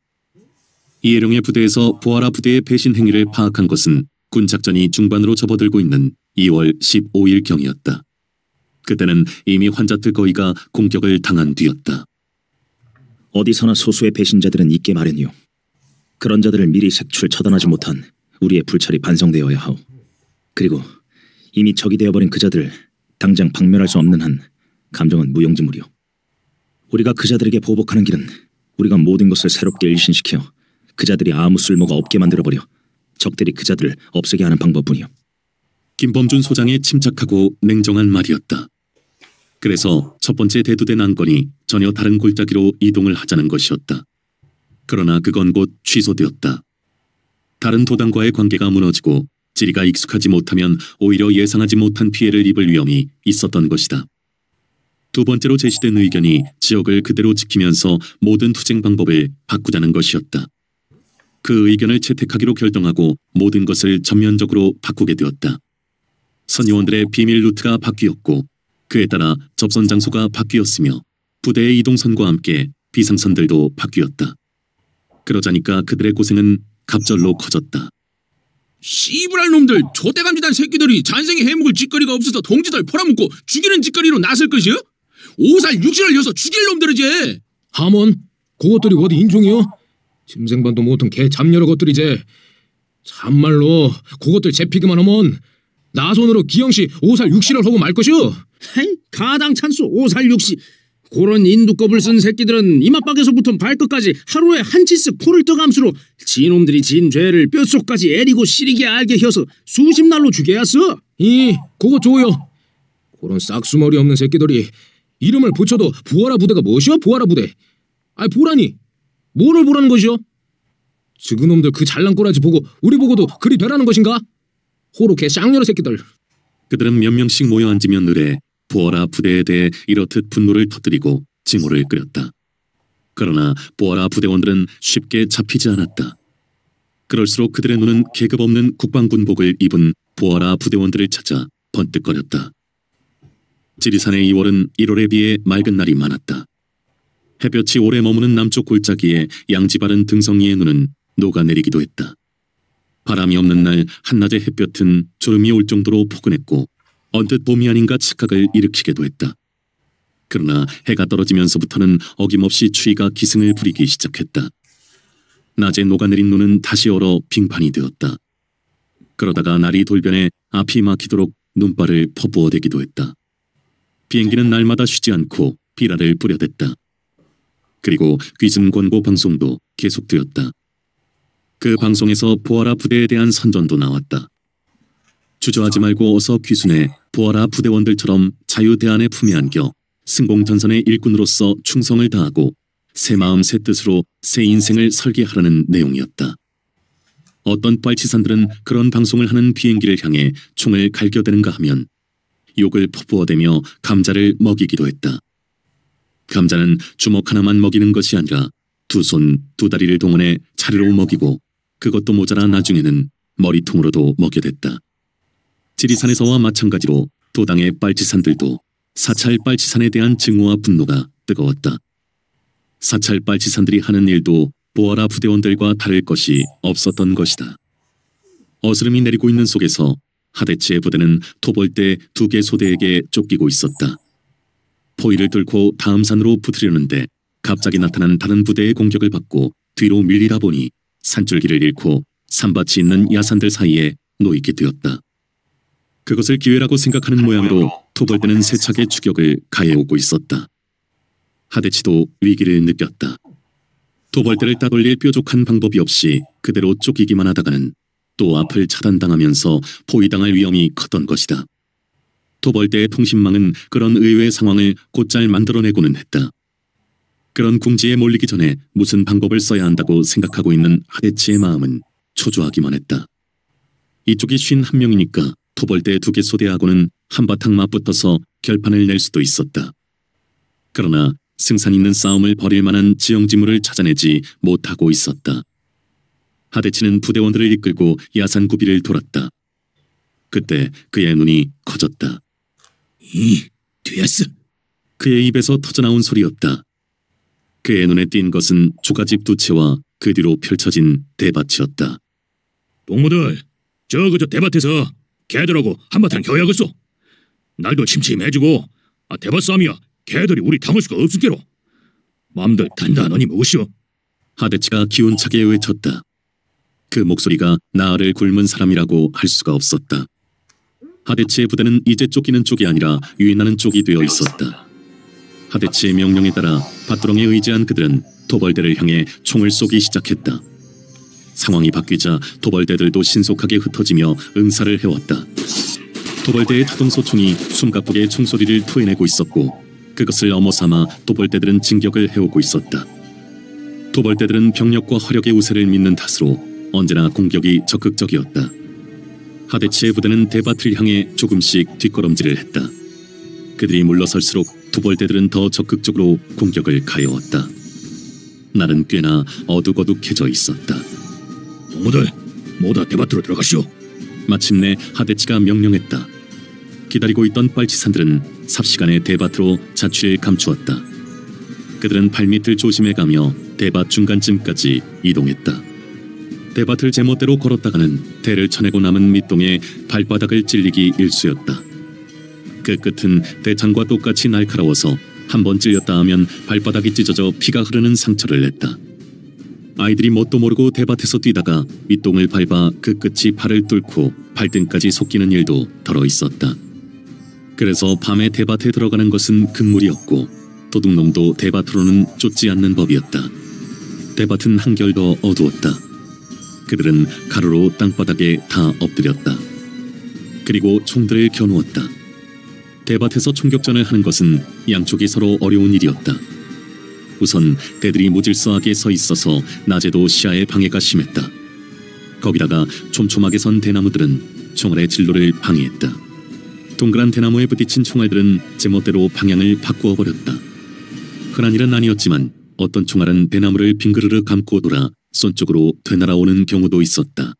이해룡의 부대에서 보아라 부대의 배신 행위를 파악한 것은 군작전이 중반으로 접어들고 있는 2월 15일경이었다. 그때는 이미 환자트 거의가 공격을 당한 뒤였다. 어디서나 소수의 배신자들은 있게 마련이요. 그런 자들을 미리 색출 처단하지 못한 우리의 불찰이 반성되어야 하오. 그리고 이미 적이 되어버린 그 자들을 당장 박멸할 수 없는 한 감정은 무용지물이요. 우리가 그 자들에게 보복하는 길은 우리가 모든 것을 새롭게 일신시켜 그 자들이 아무 쓸모가 없게 만들어버려 적들이 그 자들을 없애게 하는 방법뿐이요. 김범준 소장의 침착하고 냉정한 말이었다. 그래서 첫 번째 대두된 안건이 전혀 다른 골짜기로 이동을 하자는 것이었다. 그러나 그건 곧 취소되었다. 다른 도당과의 관계가 무너지고 지리가 익숙하지 못하면 오히려 예상하지 못한 피해를 입을 위험이 있었던 것이다. 두 번째로 제시된 의견이 지역을 그대로 지키면서 모든 투쟁 방법을 바꾸자는 것이었다. 그 의견을 채택하기로 결정하고 모든 것을 전면적으로 바꾸게 되었다. 선의원들의 비밀 루트가 바뀌었고 그에 따라 접선 장소가 바뀌었으며 부대의 이동선과 함께 비상선들도 바뀌었다. 그러자니까 그들의 고생은 갑절로 커졌다. 씨부랄 놈들, 좆대감지단 새끼들이 잔생에 해먹을 짓거리가 없어서 동지들 팔아먹고 죽이는 짓거리로 나설 것이요? 5살 6실을 여서 죽일 놈들이지. 하몬, 그것들이 어디 인종이요? 짐승반도 못한 개 잡녀러 것들이지. 참말로 그것들 잡히기만 하면 나손으로 기영씨 5살 6실을 하고 말 것이오. 헤이, 가당 찬수 5살 6시. 그런 인두껍을 쓴 새끼들은 이마박에서부터 발끝까지 하루에 한 치씩 포를 떠감수로 지놈들이 진 죄를 뼛속까지 애리고 시리게 알게 혀서 수십 날로 죽여야써. 그거 좋아요. 그런 싹수머리 없는 새끼들이 이름을 붙여도 부하라 부대가 무엇이여? 부하라 부대. 아이 보라니 뭐를 보라는 것이여? 지그놈들 그 잘난 꼬라지 보고 우리 보고도 그리 되라는 것인가? 호로 개 쌍녀로 새끼들. 그들은 몇 명씩 모여 앉으면 느래 보아라 부대에 대해 이렇듯 분노를 터뜨리고 징후를 끓였다. 그러나 보아라 부대원들은 쉽게 잡히지 않았다. 그럴수록 그들의 눈은 계급 없는 국방군복을 입은 보아라 부대원들을 찾아 번뜩거렸다. 지리산의 2월은 1월에 비해 맑은 날이 많았다. 햇볕이 오래 머무는 남쪽 골짜기에 양지 바른 등성이의 눈은 녹아내리기도 했다. 바람이 없는 날 한낮의 햇볕은 졸음이 올 정도로 포근했고 언뜻 봄이 아닌가 착각을 일으키기도 했다. 그러나 해가 떨어지면서부터는 어김없이 추위가 기승을 부리기 시작했다. 낮에 녹아내린 눈은 다시 얼어 빙판이 되었다. 그러다가 날이 돌변해 앞이 막히도록 눈발을 퍼부어대기도 했다. 비행기는 날마다 쉬지 않고 비라를 뿌려댔다. 그리고 귀순 권고 방송도 계속되었다. 그 방송에서 보아라 부대에 대한 선전도 나왔다. 주저하지 말고 어서 귀순해 보아라 부대원들처럼 자유대안의 품에 안겨 승공전선의 일꾼으로서 충성을 다하고 새 마음 새 뜻으로 새 인생을 설계하라는 내용이었다. 어떤 빨치산들은 그런 방송을 하는 비행기를 향해 총을 갈겨대는가 하면 욕을 퍼부어대며 감자를 먹이기도 했다. 감자는 주먹 하나만 먹이는 것이 아니라 두 손, 두 다리를 동원해 차례로 먹이고 그것도 모자라 나중에는 머리통으로도 먹여댔다. 지리산에서와 마찬가지로 도당의 빨치산들도 사찰 빨치산에 대한 증오와 분노가 뜨거웠다. 사찰 빨치산들이 하는 일도 보아라 부대원들과 다를 것이 없었던 것이다. 어스름이 내리고 있는 속에서 하데치의 부대는 토벌대 2개 소대에게 쫓기고 있었다. 포위를 뚫고 다음 산으로 붙으려는데 갑자기 나타난 다른 부대의 공격을 받고 뒤로 밀리다 보니 산줄기를 잃고 산밭이 있는 야산들 사이에 놓이게 되었다. 그것을 기회라고 생각하는 모양으로 토벌대는 세차게 추격을 가해오고 있었다. 하데치도 위기를 느꼈다. 토벌대를 따돌릴 뾰족한 방법이 없이 그대로 쫓기기만 하다가는 또 앞을 차단당하면서 포위당할 위험이 컸던 것이다. 토벌대의 통신망은 그런 의외의 상황을 곧잘 만들어내고는 했다. 그런 궁지에 몰리기 전에 무슨 방법을 써야 한다고 생각하고 있는 하데치의 마음은 초조하기만 했다. 이쪽이 51명이니까 토벌대 2개 소대하고는 한바탕 맞붙어서 결판을 낼 수도 있었다. 그러나 승산 있는 싸움을 벌일 만한 지형지물을 찾아내지 못하고 있었다. 하데치는 부대원들을 이끌고 야산 구비를 돌았다. 그때 그의 눈이 커졌다. 되었어. 그의 입에서 터져나온 소리였다. 그의 눈에 띈 것은 초가집 2채와 그 뒤로 펼쳐진 대밭이었다. 동무들, 저 대밭에서 개들하고 한바탕 겨야겠소. 날도 침침해지고 대밭 싸움이야 개들이 우리 당할 수가 없을 게로. 맘들 단단하니 무엇이오? 하데치가 기운차게 외쳤다. 그 목소리가 나를 굶은 사람이라고 할 수가 없었다. 하데치의 부대는 이제 쫓기는 쪽이 아니라 유인하는 쪽이 되어 있었다. 하데치의 명령에 따라 밭두렁에 의지한 그들은 토벌대를 향해 총을 쏘기 시작했다. 상황이 바뀌자 토벌대들도 신속하게 흩어지며 응사를 해왔다. 토벌대의 타동소총이 숨가쁘게 총소리를 토해내고 있었고 그것을 엄호삼아 토벌대들은 진격을 해오고 있었다. 토벌대들은 병력과 화력의 우세를 믿는 탓으로 언제나 공격이 적극적이었다. 하데치의 부대는 대밭을 향해 조금씩 뒷걸음질을 했다. 그들이 물러설수록 투벌대들은 더 적극적으로 공격을 가해왔다. 날은 꽤나 어둑어둑해져 있었다. 동무들 모두 대밭으로 들어가시오. 마침내 하데치가 명령했다. 기다리고 있던 빨치산들은 삽시간에 대밭으로 자취를 감추었다. 그들은 발밑을 조심해가며 대밭 중간쯤까지 이동했다. 대밭을 제멋대로 걸었다가는 대를 쳐내고 남은 밑동에 발바닥을 찔리기 일쑤였다. 그 끝은 대창과 똑같이 날카로워서 한번 찔렸다 하면 발바닥이 찢어져 피가 흐르는 상처를 냈다. 아이들이 뭣도 모르고 대밭에서 뛰다가 밑동을 밟아 그 끝이 발을 뚫고 발등까지 솟기는 일도 덜어 있었다. 그래서 밤에 대밭에 들어가는 것은 금물이었고 도둑놈도 대밭으로는 쫓지 않는 법이었다. 대밭은 한결 더 어두웠다. 그들은 가로로 땅바닥에 다 엎드렸다. 그리고 총들을 겨누었다. 대밭에서 총격전을 하는 것은 양쪽이 서로 어려운 일이었다. 우선 대들이 무질서하게 서 있어서 낮에도 시야의 방해가 심했다. 거기다가 촘촘하게 선 대나무들은 총알의 진로를 방해했다. 동그란 대나무에 부딪힌 총알들은 제멋대로 방향을 바꾸어 버렸다. 흔한 일은 아니었지만 어떤 총알은 대나무를 빙그르르 감고 돌아 쏜 쪽으로 되날아오는 경우도 있었다.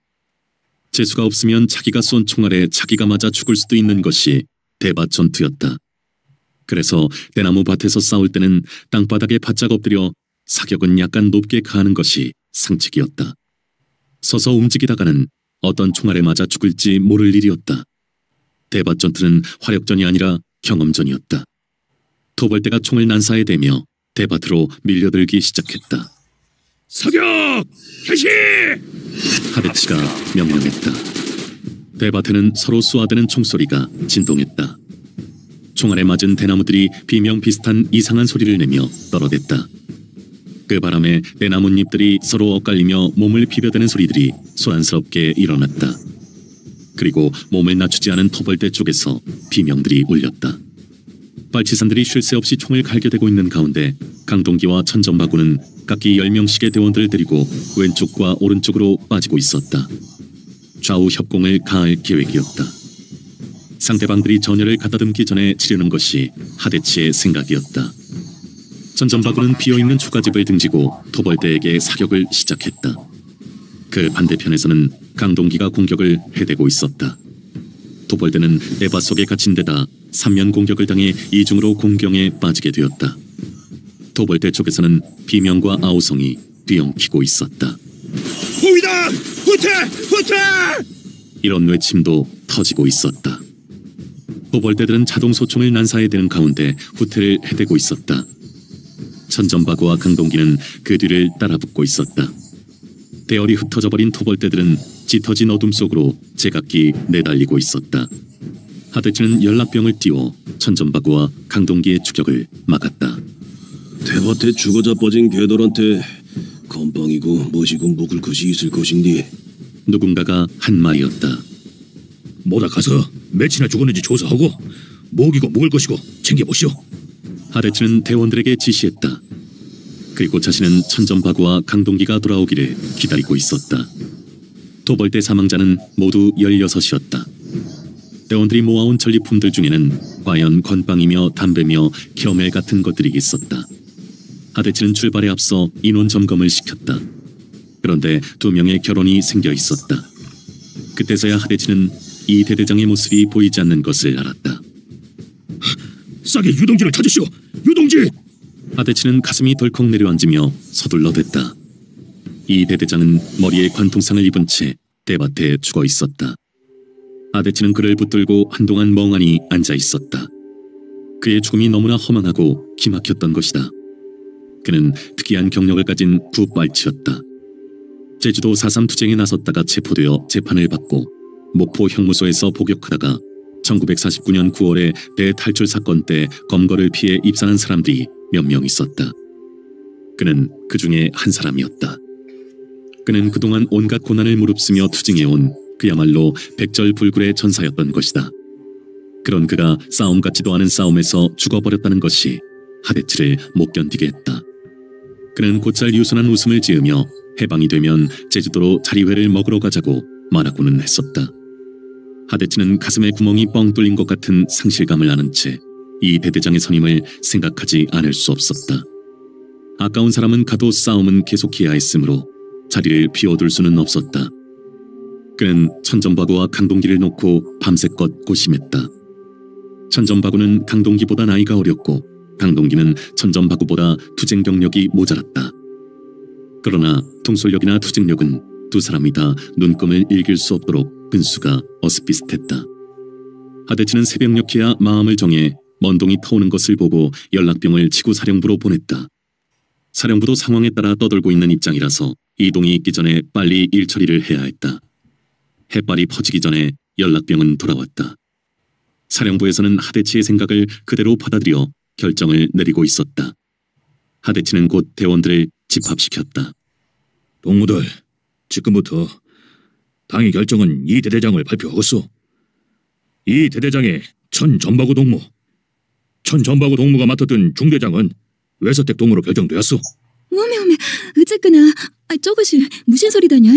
재수가 없으면 자기가 쏜 총알에 자기가 맞아 죽을 수도 있는 것이 대밭 전투였다. 그래서 대나무 밭에서 싸울 때는 땅바닥에 바짝 엎드려 사격은 약간 높게 가하는 것이 상책이었다. 서서 움직이다가는 어떤 총알에 맞아 죽을지 모를 일이었다. 대밭 전투는 화력전이 아니라 경험전이었다. 토벌대가 총을 난사에 대며 대밭으로 밀려들기 시작했다. 사격! 개시! 하데치가 명령했다. 대밭에는 서로 쏘아대는 총소리가 진동했다. 총알에 맞은 대나무들이 비명 비슷한 이상한 소리를 내며 떨어댔다. 그 바람에 대나뭇잎들이 서로 엇갈리며 몸을 비벼대는 소리들이 소란스럽게 일어났다. 그리고 몸을 낮추지 않은 토벌대 쪽에서 비명들이 울렸다. 빨치산들이 쉴 새 없이 총을 갈겨대고 있는 가운데 강동기와 천정바구는 각기 10명씩의 대원들을 데리고 왼쪽과 오른쪽으로 빠지고 있었다. 좌우 협공을 가할 계획이었다. 상대방들이 전열을 가다듬기 전에 치르는 것이 하데치의 생각이었다. 천정바구는 비어있는 초가집을 등지고 토벌대에게 사격을 시작했다. 그 반대편에서는 강동기가 공격을 해대고 있었다. 토벌대는 대밭 속에 갇힌 데다 3면 공격을 당해 이중으로 공경에 빠지게 되었다. 토벌대 쪽에서는 비명과 아우성이 뒤엉키고 있었다. 호위다! 후퇴! 후퇴! 이런 외침도 터지고 있었다. 토벌대들은 자동소총을 난사해 대는 가운데 후퇴를 해대고 있었다. 천전바구와 강동기는 그 뒤를 따라붙고 있었다. 대열이 흩어져버린 토벌대들은 짙어진 어둠 속으로 제각기 내달리고 있었다. 하데치는 연락병을 띄워 천전바구와 강동기의 추격을 막았다. 대밭에 죽어 자빠진 개들한테 건빵이고 멋이고 묵을 것이 있을 것인데. 누군가가 한 말이었다. 모다 가서 몇이나 죽었는지 조사하고 먹이고 먹을 것이고 챙겨보시오. 하데치는 대원들에게 지시했다. 그리고 자신은 천전바구와 강동기가 돌아오기를 기다리고 있었다. 토벌대 사망자는 모두 16이었다. 대원들이 모아온 전리품들 중에는 과연 건빵이며 담배며 캐러멜 같은 것들이 있었다. 하데치는 출발에 앞서 인원 점검을 시켰다. 그런데 2명의 결혼이 생겨 있었다. 그때서야 하데치는 이 대대장의 모습이 보이지 않는 것을 알았다. 싸게 유동지를 찾으시오. 유동지! 하데치는 가슴이 덜컥 내려앉으며 서둘러댔다. 이 대대장은 머리에 관통상을 입은 채 대밭에 죽어 있었다. 하데치는 그를 붙들고 한동안 멍하니 앉아 있었다. 그의 죽음이 너무나 허망하고 기막혔던 것이다. 그는 특이한 경력을 가진 구빨치였다. 제주도 4.3 투쟁에 나섰다가 체포되어 재판을 받고 목포 형무소에서 복역하다가 1949년 9월에 대탈출 사건 때 검거를 피해 입산한 사람들이 몇 명 있었다. 그는 그 중에 한 사람이었다. 그는 그동안 온갖 고난을 무릅쓰며 투쟁해온 그야말로 백절불굴의 전사였던 것이다. 그런 그가 싸움 같지도 않은 싸움에서 죽어버렸다는 것이 하데치를 못 견디게 했다. 그는 곧잘 유순한 웃음을 지으며 해방이 되면 제주도로 자리회를 먹으러 가자고 말하고는 했었다. 하대치는 가슴에 구멍이 뻥 뚫린 것 같은 상실감을 아는 채 이 대대장의 선임을 생각하지 않을 수 없었다. 아까운 사람은 가도 싸움은 계속해야 했으므로 자리를 비워둘 수는 없었다. 그는 천전바구와 강동기를 놓고 밤새껏 고심했다. 천전바구는 강동기보다 나이가 어렸고 강동기는 천전바구보다 투쟁 경력이 모자랐다. 그러나 통솔력이나 투쟁력은 두 사람이 다 눈금을 읽을 수 없도록 근수가 어슷비슷했다. 하대치는 새벽녘이야 마음을 정해 먼동이 터오는 것을 보고 연락병을 지구사령부로 보냈다. 사령부도 상황에 따라 떠돌고 있는 입장이라서 이동이 있기 전에 빨리 일 처리를 해야 했다. 햇발이 퍼지기 전에 연락병은 돌아왔다. 사령부에서는 하대치의 생각을 그대로 받아들여 결정을 내리고 있었다. 하대치는 곧 대원들을 집합시켰다. 동무들, 지금부터 당의 결정은 이 대대장을 발표하겠소. 이 대대장의 천전바구 동무, 천전바구 동무가 맡았던 중대장은 외서택 동무로 결정되었소. 어메 어쨌거나 저것이 무슨 소리다냐?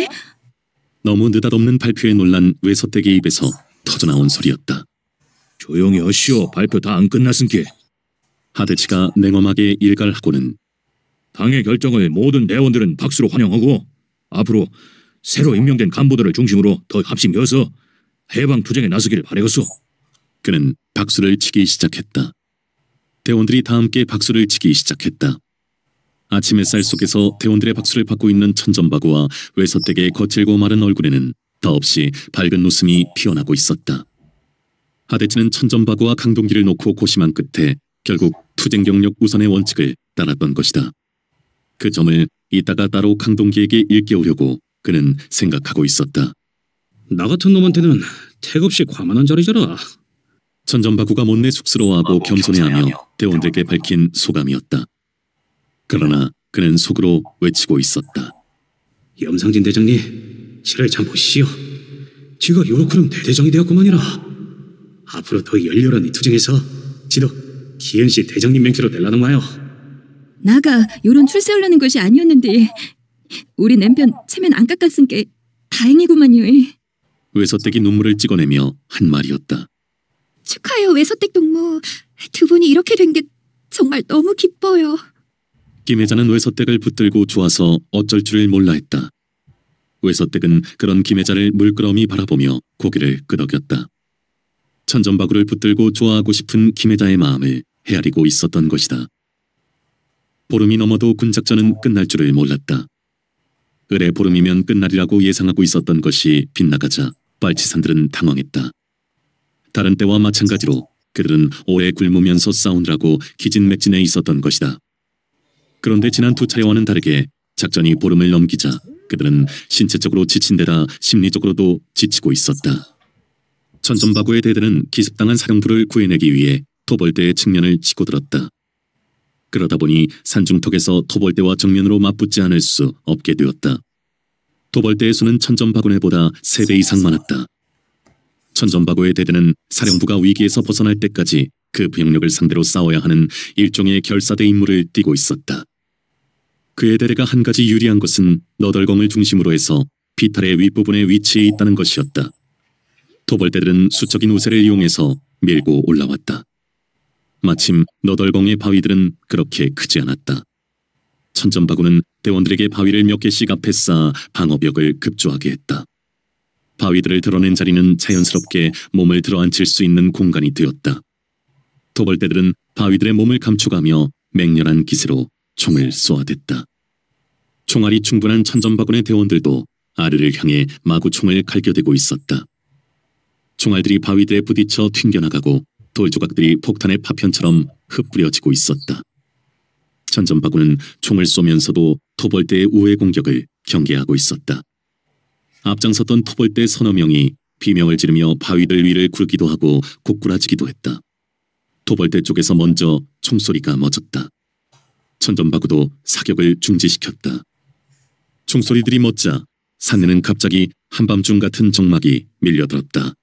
너무 느닷없는 발표에 놀란 외서택의 입에서 터져나온 소리였다. 조용히 하시오. 발표 다 안 끝났은께. 하대치가 냉엄하게 일갈하고는 당의 결정을 모든 대원들은 박수로 환영하고 앞으로 새로 임명된 간부들을 중심으로 더 합심해서 해방 투쟁에 나서기를 바라겠소. 그는 박수를 치기 시작했다. 대원들이 다 함께 박수를 치기 시작했다. 아침 햇살 속에서 대원들의 박수를 받고 있는 천전바구와 외서택의 거칠고 마른 얼굴에는 더없이 밝은 웃음이 피어나고 있었다. 하대치는 천전바구와 강동기를 놓고 고심한 끝에 결국 투쟁 경력 우선의 원칙을 따랐던 것이다. 그 점을 이따가 따로 강동기에게 일깨우려고 그는 생각하고 있었다. 나 같은 놈한테는 택없이 과만한 자리잖아. 천전바구가 못내 쑥스러워하고 겸손해하며 대원들에게 밝힌 소감이었다. 그러나 그는 속으로 외치고 있었다. 염상진 대장님, 지를 참 보시오. 지가 요렇게는 대대장이 되었구만이라. 앞으로 더 열렬한 이 투쟁에서 지도 기현씨 대장님 명치로 될라는 마요. 나가 요런 출세하려는 것이 아니었는데 우리 남편 체면 안 깎았은 게 다행이구만요. 외서택이 눈물을 찍어내며 한 말이었다. 축하해요, 외서택 동무. 두 분이 이렇게 된 게 정말 너무 기뻐요. 김혜자는 외서택을 붙들고 좋아서 어쩔 줄을 몰라 했다. 외서택은 그런 김혜자를 물끄러미 바라보며 고개를 끄덕였다. 천전바구를 붙들고 좋아하고 싶은 김혜자의 마음을 헤아리고 있었던 것이다. 보름이 넘어도 군작전은 끝날 줄을 몰랐다. 을의 보름이면 끝날이라고 예상하고 있었던 것이 빗나가자 빨치산들은 당황했다. 다른 때와 마찬가지로 그들은 오래 굶으면서 싸우느라고 기진맥진해 있었던 것이다. 그런데 지난 두 차례와는 다르게 작전이 보름을 넘기자 그들은 신체적으로 지친 데다 심리적으로도 지치고 있었다. 천전바구의 대대는 기습당한 사령부를 구해내기 위해 토벌대의 측면을 치고 들었다. 그러다 보니 산중턱에서 토벌대와 정면으로 맞붙지 않을 수 없게 되었다. 토벌대의 수는 천전바구네보다 3배 이상 많았다. 천전바구의 대대는 사령부가 위기에서 벗어날 때까지 그 병력을 상대로 싸워야 하는 일종의 결사대 임무를 띠고 있었다. 그의 대대가 한 가지 유리한 것은 너덜공을 중심으로 해서 비탈의 윗부분에 위치해 있다는 것이었다. 토벌대들은 수적인 우세를 이용해서 밀고 올라왔다. 마침 너덜공의 바위들은 그렇게 크지 않았다. 천전바구는 대원들에게 바위를 몇 개씩 앞에 쌓아 방어벽을 급조하게 했다. 바위들을 드러낸 자리는 자연스럽게 몸을 들어앉힐 수 있는 공간이 되었다. 토벌대들은 바위들의 몸을 감춰가며 맹렬한 기세로 총을 쏘아댔다. 총알이 충분한 천전바구네 대원들도 아르를 향해 마구 총을 갈겨대고 있었다. 총알들이 바위들에 부딪혀 튕겨나가고 돌조각들이 폭탄의 파편처럼 흩뿌려지고 있었다. 천전바구는 총을 쏘면서도 토벌대의 우회 공격을 경계하고 있었다. 앞장섰던 토벌대 서너 명이 비명을 지르며 바위들 위를 굴기도 하고 고꾸라지기도 했다. 토벌대 쪽에서 먼저 총소리가 멎었다. 천전바구도 사격을 중지시켰다. 총소리들이 멎자 산에는 갑자기 한밤중 같은 정막이 밀려들었다.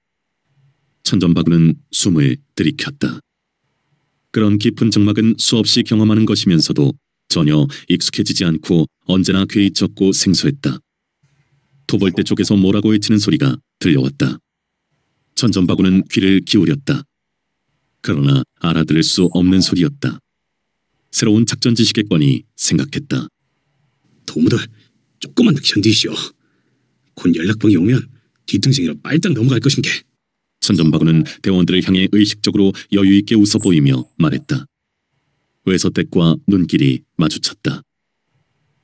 천전바구는 숨을 들이켰다. 그런 깊은 정막은 수없이 경험하는 것이면서도 전혀 익숙해지지 않고 언제나 괴이쩍고 생소했다. 토벌대 쪽에서 뭐라고 외치는 소리가 들려왔다. 천전바구는 귀를 기울였다. 그러나 알아들을 수 없는 소리였다. 새로운 작전 지시겠거니 생각했다. 동무들 조금만 더 견디시오. 곧 연락방이 오면 뒤통생이로 빨딱 넘어갈 것인게. 천전바구는 대원들을 향해 의식적으로 여유있게 웃어 보이며 말했다. 외서댁과 눈길이 마주쳤다.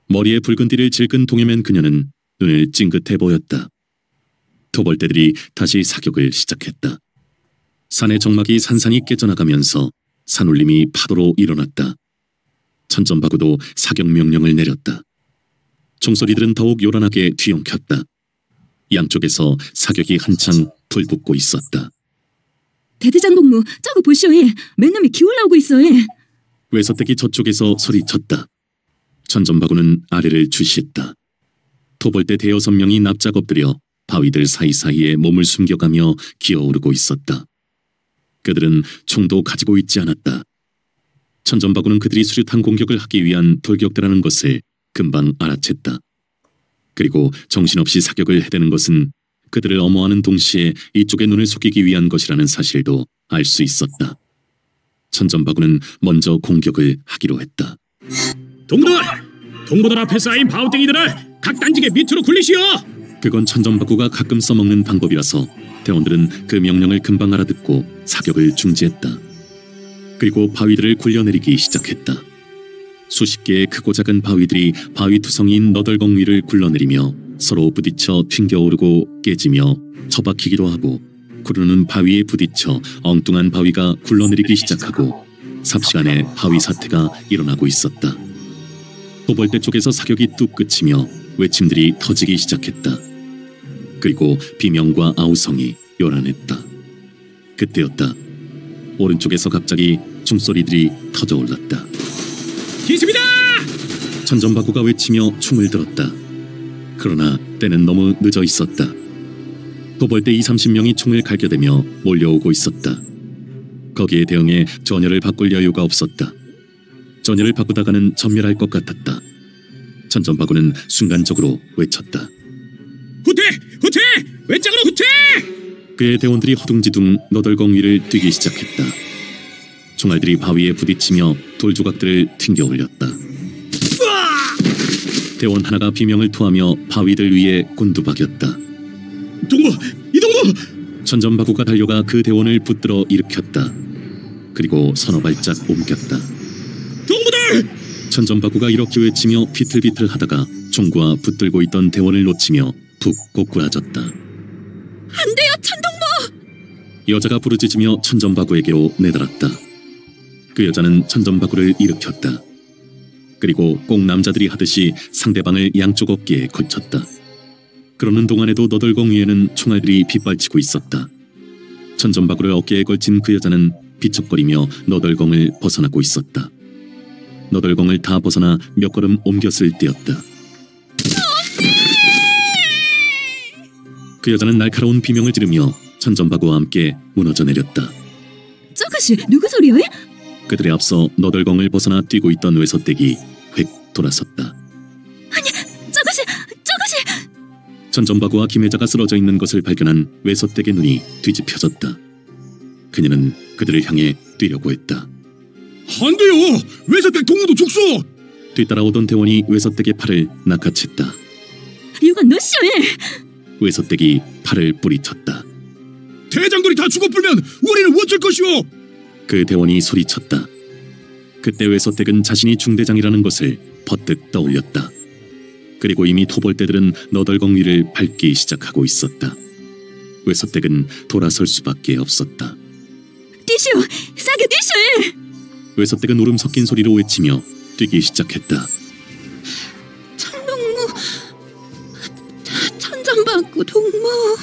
머리에 붉은 띠를 질끈 동여맨 그녀는 눈을 찡긋해 보였다. 토벌대들이 다시 사격을 시작했다. 산의 정막이 산산이 깨져나가면서 산울림이 파도로 일어났다. 천전바구도 사격 명령을 내렸다. 총소리들은 더욱 요란하게 뒤엉켰다. 양쪽에서 사격이 한창 불붙고 있었다. 대대장 동무, 저거 보시오. 예. 맨 놈이 기올라오고 있어. 예. 외서댁이 저쪽에서 소리쳤다. 천전바구는 아래를 주시했다. 토벌대 대여섯 명이 납작 엎드려 바위들 사이사이에 몸을 숨겨가며 기어오르고 있었다. 그들은 총도 가지고 있지 않았다. 천전바구는 그들이 수류탄 공격을 하기 위한 돌격대라는 것을 금방 알아챘다. 그리고 정신없이 사격을 해대는 것은 그들을 엄호하는 동시에 이쪽의 눈을 속이기 위한 것이라는 사실도 알 수 있었다. 천전바구는 먼저 공격을 하기로 했다. 동무들 앞에 쌓인 바우땡이들을 각 단지게 밑으로 굴리시오. 그건 천전바구가 가끔 써먹는 방법이라서 대원들은 그 명령을 금방 알아듣고 사격을 중지했다. 그리고 바위들을 굴려내리기 시작했다. 수십 개의 크고 작은 바위들이 바위 투성이인 너덜공 위를 굴러내리며 서로 부딪혀 튕겨오르고 깨지며 처박히기도 하고 구르는 바위에 부딪혀 엉뚱한 바위가 굴러내리기 시작하고 삽시간에 바위 사태가 일어나고 있었다. 토벌대 쪽에서 사격이 뚝 그치며 외침들이 터지기 시작했다. 그리고 비명과 아우성이 요란했다. 그때였다. 오른쪽에서 갑자기 총소리들이 터져올랐다. 기습이다! 천전바구가 외치며 총을 들었다. 그러나 때는 너무 늦어 있었다. 토벌대 20-30명이 총을 갈겨대며 몰려오고 있었다. 거기에 대응해 전열을 바꿀 여유가 없었다. 전열을 바꾸다가는 전멸할 것 같았다. 천전바구는 순간적으로 외쳤다. 후퇴! 후퇴! 외짝으로 후퇴! 그의 대원들이 허둥지둥 너덜공 위를 뛰기 시작했다. 총알들이 바위에 부딪히며 돌조각들을 튕겨 올렸다. 대원 하나가 비명을 토하며 바위들 위에 곤두박였다. 동무! 이동무! 천전바구가 달려가 그 대원을 붙들어 일으켰다. 그리고 서너 발짝 옮겼다. 동무들! 천전바구가 이렇게 외치며 비틀비틀 하다가 총구와 붙들고 있던 대원을 놓치며 푹 고꾸라졌다. 안 돼요, 천동무! 여자가 부르짖으며 천전바구에게로 내달았다. 그 여자는 천전바구를 일으켰다. 그리고 꼭 남자들이 하듯이 상대방을 양쪽 어깨에 걸쳤다. 그러는 동안에도 너덜공 위에는 총알들이 빗발치고 있었다. 천전바구를 어깨에 걸친 그 여자는 비척거리며 너덜공을 벗어나고 있었다. 너덜공을 다 벗어나 몇 걸음 옮겼을 때였다. 그 여자는 날카로운 비명을 지르며 천전바구와 함께 무너져 내렸다. 저것이 누구 소리요? 그들의 앞서 너덜공을 벗어나 뛰고 있던 외서댁이 획 돌아섰다. 아니, 저것이! 천전바구와 김혜자가 쓰러져 있는 것을 발견한 외서댁의 눈이 뒤집혀졌다. 그녀는 그들을 향해 뛰려고 했다. 안 돼요! 외서댁 동무도 죽소! 뒤따라오던 대원이 외서댁의 팔을 낚아챘다. 이건 너시오! 외서댁이 팔을 뿌리쳤다. 대장들이 다 죽어불면 우리는 어쩔 것이오! 그 대원이 소리쳤다. 그때 외서댁은 자신이 중대장이라는 것을 퍼뜩 떠올렸다. 그리고 이미 토벌대들은 너덜공 위를 밟기 시작하고 있었다. 외서댁은 돌아설 수밖에 없었다. 뛰시오! 싸게 뛰시오! 외서댁은 울음 섞인 소리로 외치며 뛰기 시작했다. 천동무, 천전바구 동무.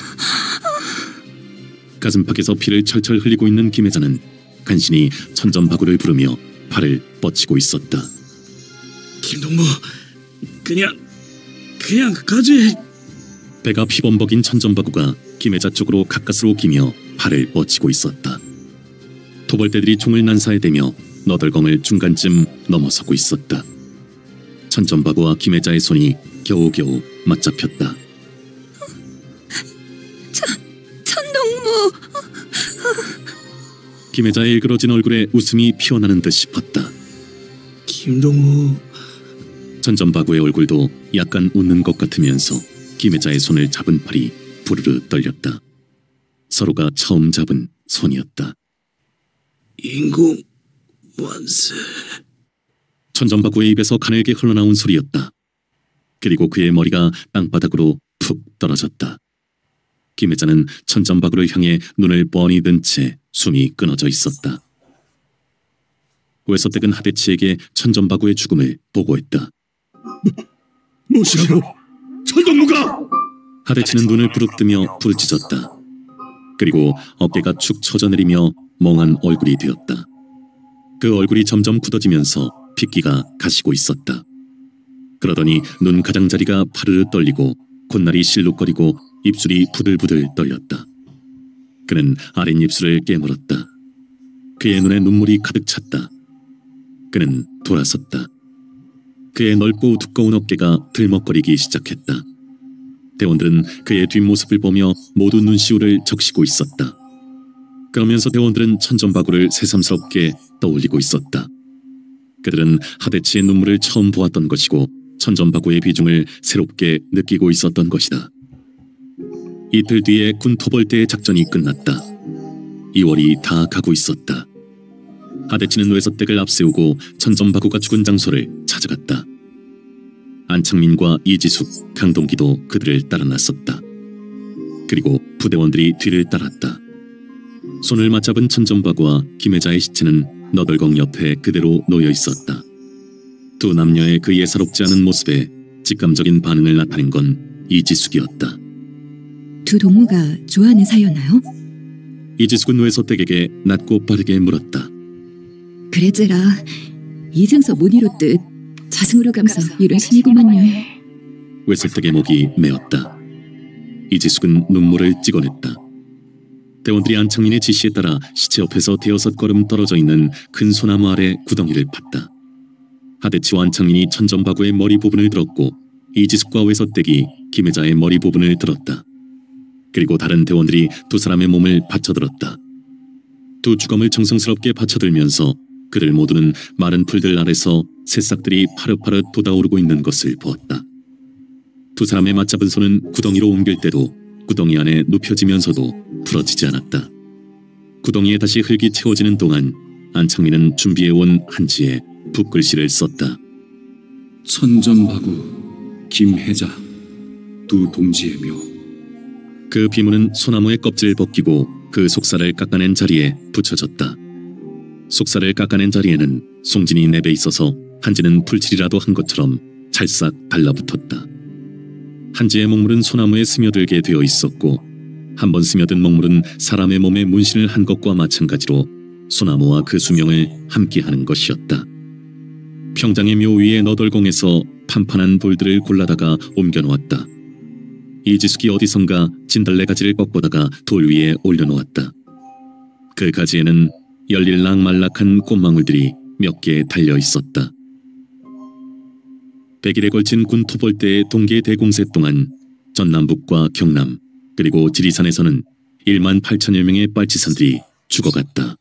가슴팍에서 피를 철철 흘리고 있는 김혜자는 간신히 천전바구를 부르며 팔을 뻗치고 있었다. 김동무, 그냥 가지. 배가 피범벅인 천전바구가 김혜자 쪽으로 가까스로 기며 팔을 뻗치고 있었다. 토벌대들이 총을 난사해대며 너덜공을 중간쯤 넘어서고 있었다. 천전바구와 김혜자의 손이 겨우겨우 맞잡혔다. 천동무. 김혜자의 일그러진 얼굴에 웃음이 피어나는 듯 싶었다. 김동무. 천전바구의 얼굴도 약간 웃는 것 같으면서 김혜자의 손을 잡은 팔이 부르르 떨렸다. 서로가 처음 잡은 손이었다. 인공 완세. 천전바구의 입에서 가늘게 흘러나온 소리였다. 그리고 그의 머리가 땅바닥으로 푹 떨어졌다. 김혜자는 천전바구를 향해 눈을 뻔히 든 채 숨이 끊어져 있었다. 외서댁은 하대치에게 천전바구의 죽음을 보고했다. 무엇이라고? 천동무가! 하대치는 눈을 부릅뜨며 부르짖었다. 그리고 어깨가 축 처져내리며 멍한 얼굴이 되었다. 그 얼굴이 점점 굳어지면서 핏기가 가시고 있었다. 그러더니 눈 가장자리가 파르르 떨리고 콧날이 실룩거리고 입술이 부들부들 떨렸다. 그는 아랫입술을 깨물었다. 그의 눈에 눈물이 가득 찼다. 그는 돌아섰다. 그의 넓고 두꺼운 어깨가 들먹거리기 시작했다. 대원들은 그의 뒷모습을 보며 모두 눈시울을 적시고 있었다. 그러면서 대원들은 천전바구를 새삼스럽게 떠올리고 있었다. 그들은 하대치의 눈물을 처음 보았던 것이고 천전바구의 비중을 새롭게 느끼고 있었던 것이다. 이틀 뒤에 군 토벌대의 작전이 끝났다. 2월이 다 가고 있었다. 하대치는 외서댁을 앞세우고 천전바구가 죽은 장소를 찾아갔다. 안창민과 이지숙, 강동기도 그들을 따라 나섰다. 그리고 부대원들이 뒤를 따랐다. 손을 맞잡은 천전바구와 김혜자의 시체는 너덜공 옆에 그대로 놓여 있었다. 두 남녀의 그 예사롭지 않은 모습에 직감적인 반응을 나타낸 건 이지숙이었다. 두 동무가 좋아하는 사이였나요? 이지숙은 외서댁에게 낮고 빠르게 물었다. 그래제라 이승서 못 이뤘듯 자승으로 감서 이런 신이구만요. 외서댁의 목이 메었다. 이지숙은 눈물을 찍어냈다. 대원들이 안창민의 지시에 따라 시체 옆에서 대여섯 걸음 떨어져 있는 큰 소나무 아래 구덩이를 팠다. 하대치와 안창민이 천전바구의 머리 부분을 들었고 이지숙과 외서댁이 김혜자의 머리 부분을 들었다. 그리고 다른 대원들이 두 사람의 몸을 받쳐들었다. 두 주검을 정성스럽게 받쳐들면서 그들 모두는 마른 풀들 아래서 새싹들이 파릇파릇 돋아오르고 있는 것을 보았다. 두 사람의 맞잡은 손은 구덩이로 옮길 때도 구덩이 안에 눕혀지면서도 부러지지 않았다. 구덩이에 다시 흙이 채워지는 동안 안창민은 준비해온 한지에 붓글씨를 썼다. 천전바구 김혜자 두 동지의 묘. 그 비문은 소나무의 껍질을 벗기고 그 속살을 깎아낸 자리에 붙여졌다. 속살을 깎아낸 자리에는 송진이 내배 있어서 한지는 풀칠이라도 한 것처럼 찰싹 달라붙었다. 한지의 먹물은 소나무에 스며들게 되어 있었고 한번 스며든 먹물은 사람의 몸에 문신을 한 것과 마찬가지로 소나무와 그 수명을 함께하는 것이었다. 평장의 묘 위에 너덜공에서 판판한 돌들을 골라다가 옮겨놓았다. 이지숙이 어디선가 진달래 가지를 꺾어다가 돌 위에 올려놓았다. 그 가지에는 열릴락말락한 꽃망울들이 몇 개 달려 있었다. 100일에 걸친 군 토벌대의 동계 대공세 동안 전남북과 경남 그리고 지리산에서는 1만 8천여 명의 빨치산들이 죽어갔다.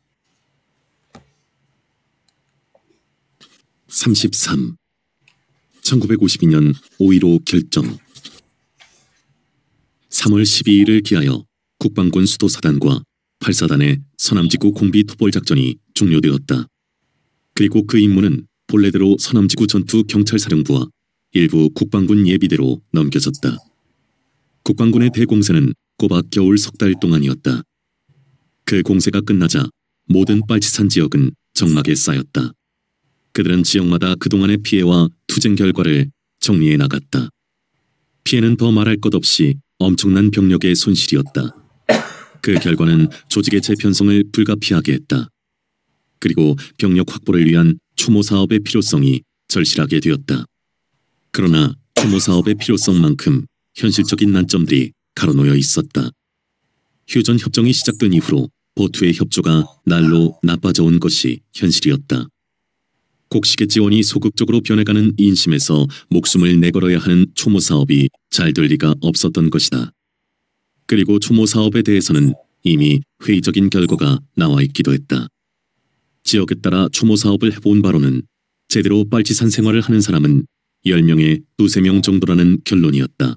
33. 1952년 5.15 결정. 3월 12일을 기하여 국방군 수도사단과 8사단의 서남지구 공비토벌작전이 종료되었다. 그리고 그 임무는 본래대로 서남지구 전투 경찰사령부와 일부 국방군 예비대로 넘겨졌다. 국방군의 대공세는 꼬박 겨울 석 달 동안이었다. 그 공세가 끝나자 모든 빨치산 지역은 적막에 쌓였다. 그들은 지역마다 그동안의 피해와 투쟁 결과를 정리해 나갔다. 피해는 더 말할 것 없이 엄청난 병력의 손실이었다. 그 결과는 조직의 재편성을 불가피하게 했다. 그리고 병력 확보를 위한 추모 사업의 필요성이 절실하게 되었다. 그러나 추모 사업의 필요성만큼 현실적인 난점들이 가로놓여 있었다. 휴전 협정이 시작된 이후로 보투의 협조가 날로 나빠져 온 것이 현실이었다. 곡식의 지원이 소극적으로 변해가는 인심에서 목숨을 내걸어야 하는 추모 사업이 잘 될 리가 없었던 것이다. 그리고 추모 사업에 대해서는 이미 회의적인 결과가 나와 있기도 했다. 지역에 따라 추모 사업을 해본 바로는 제대로 빨치산 생활을 하는 사람은 10명에 2~3명 정도라는 결론이었다.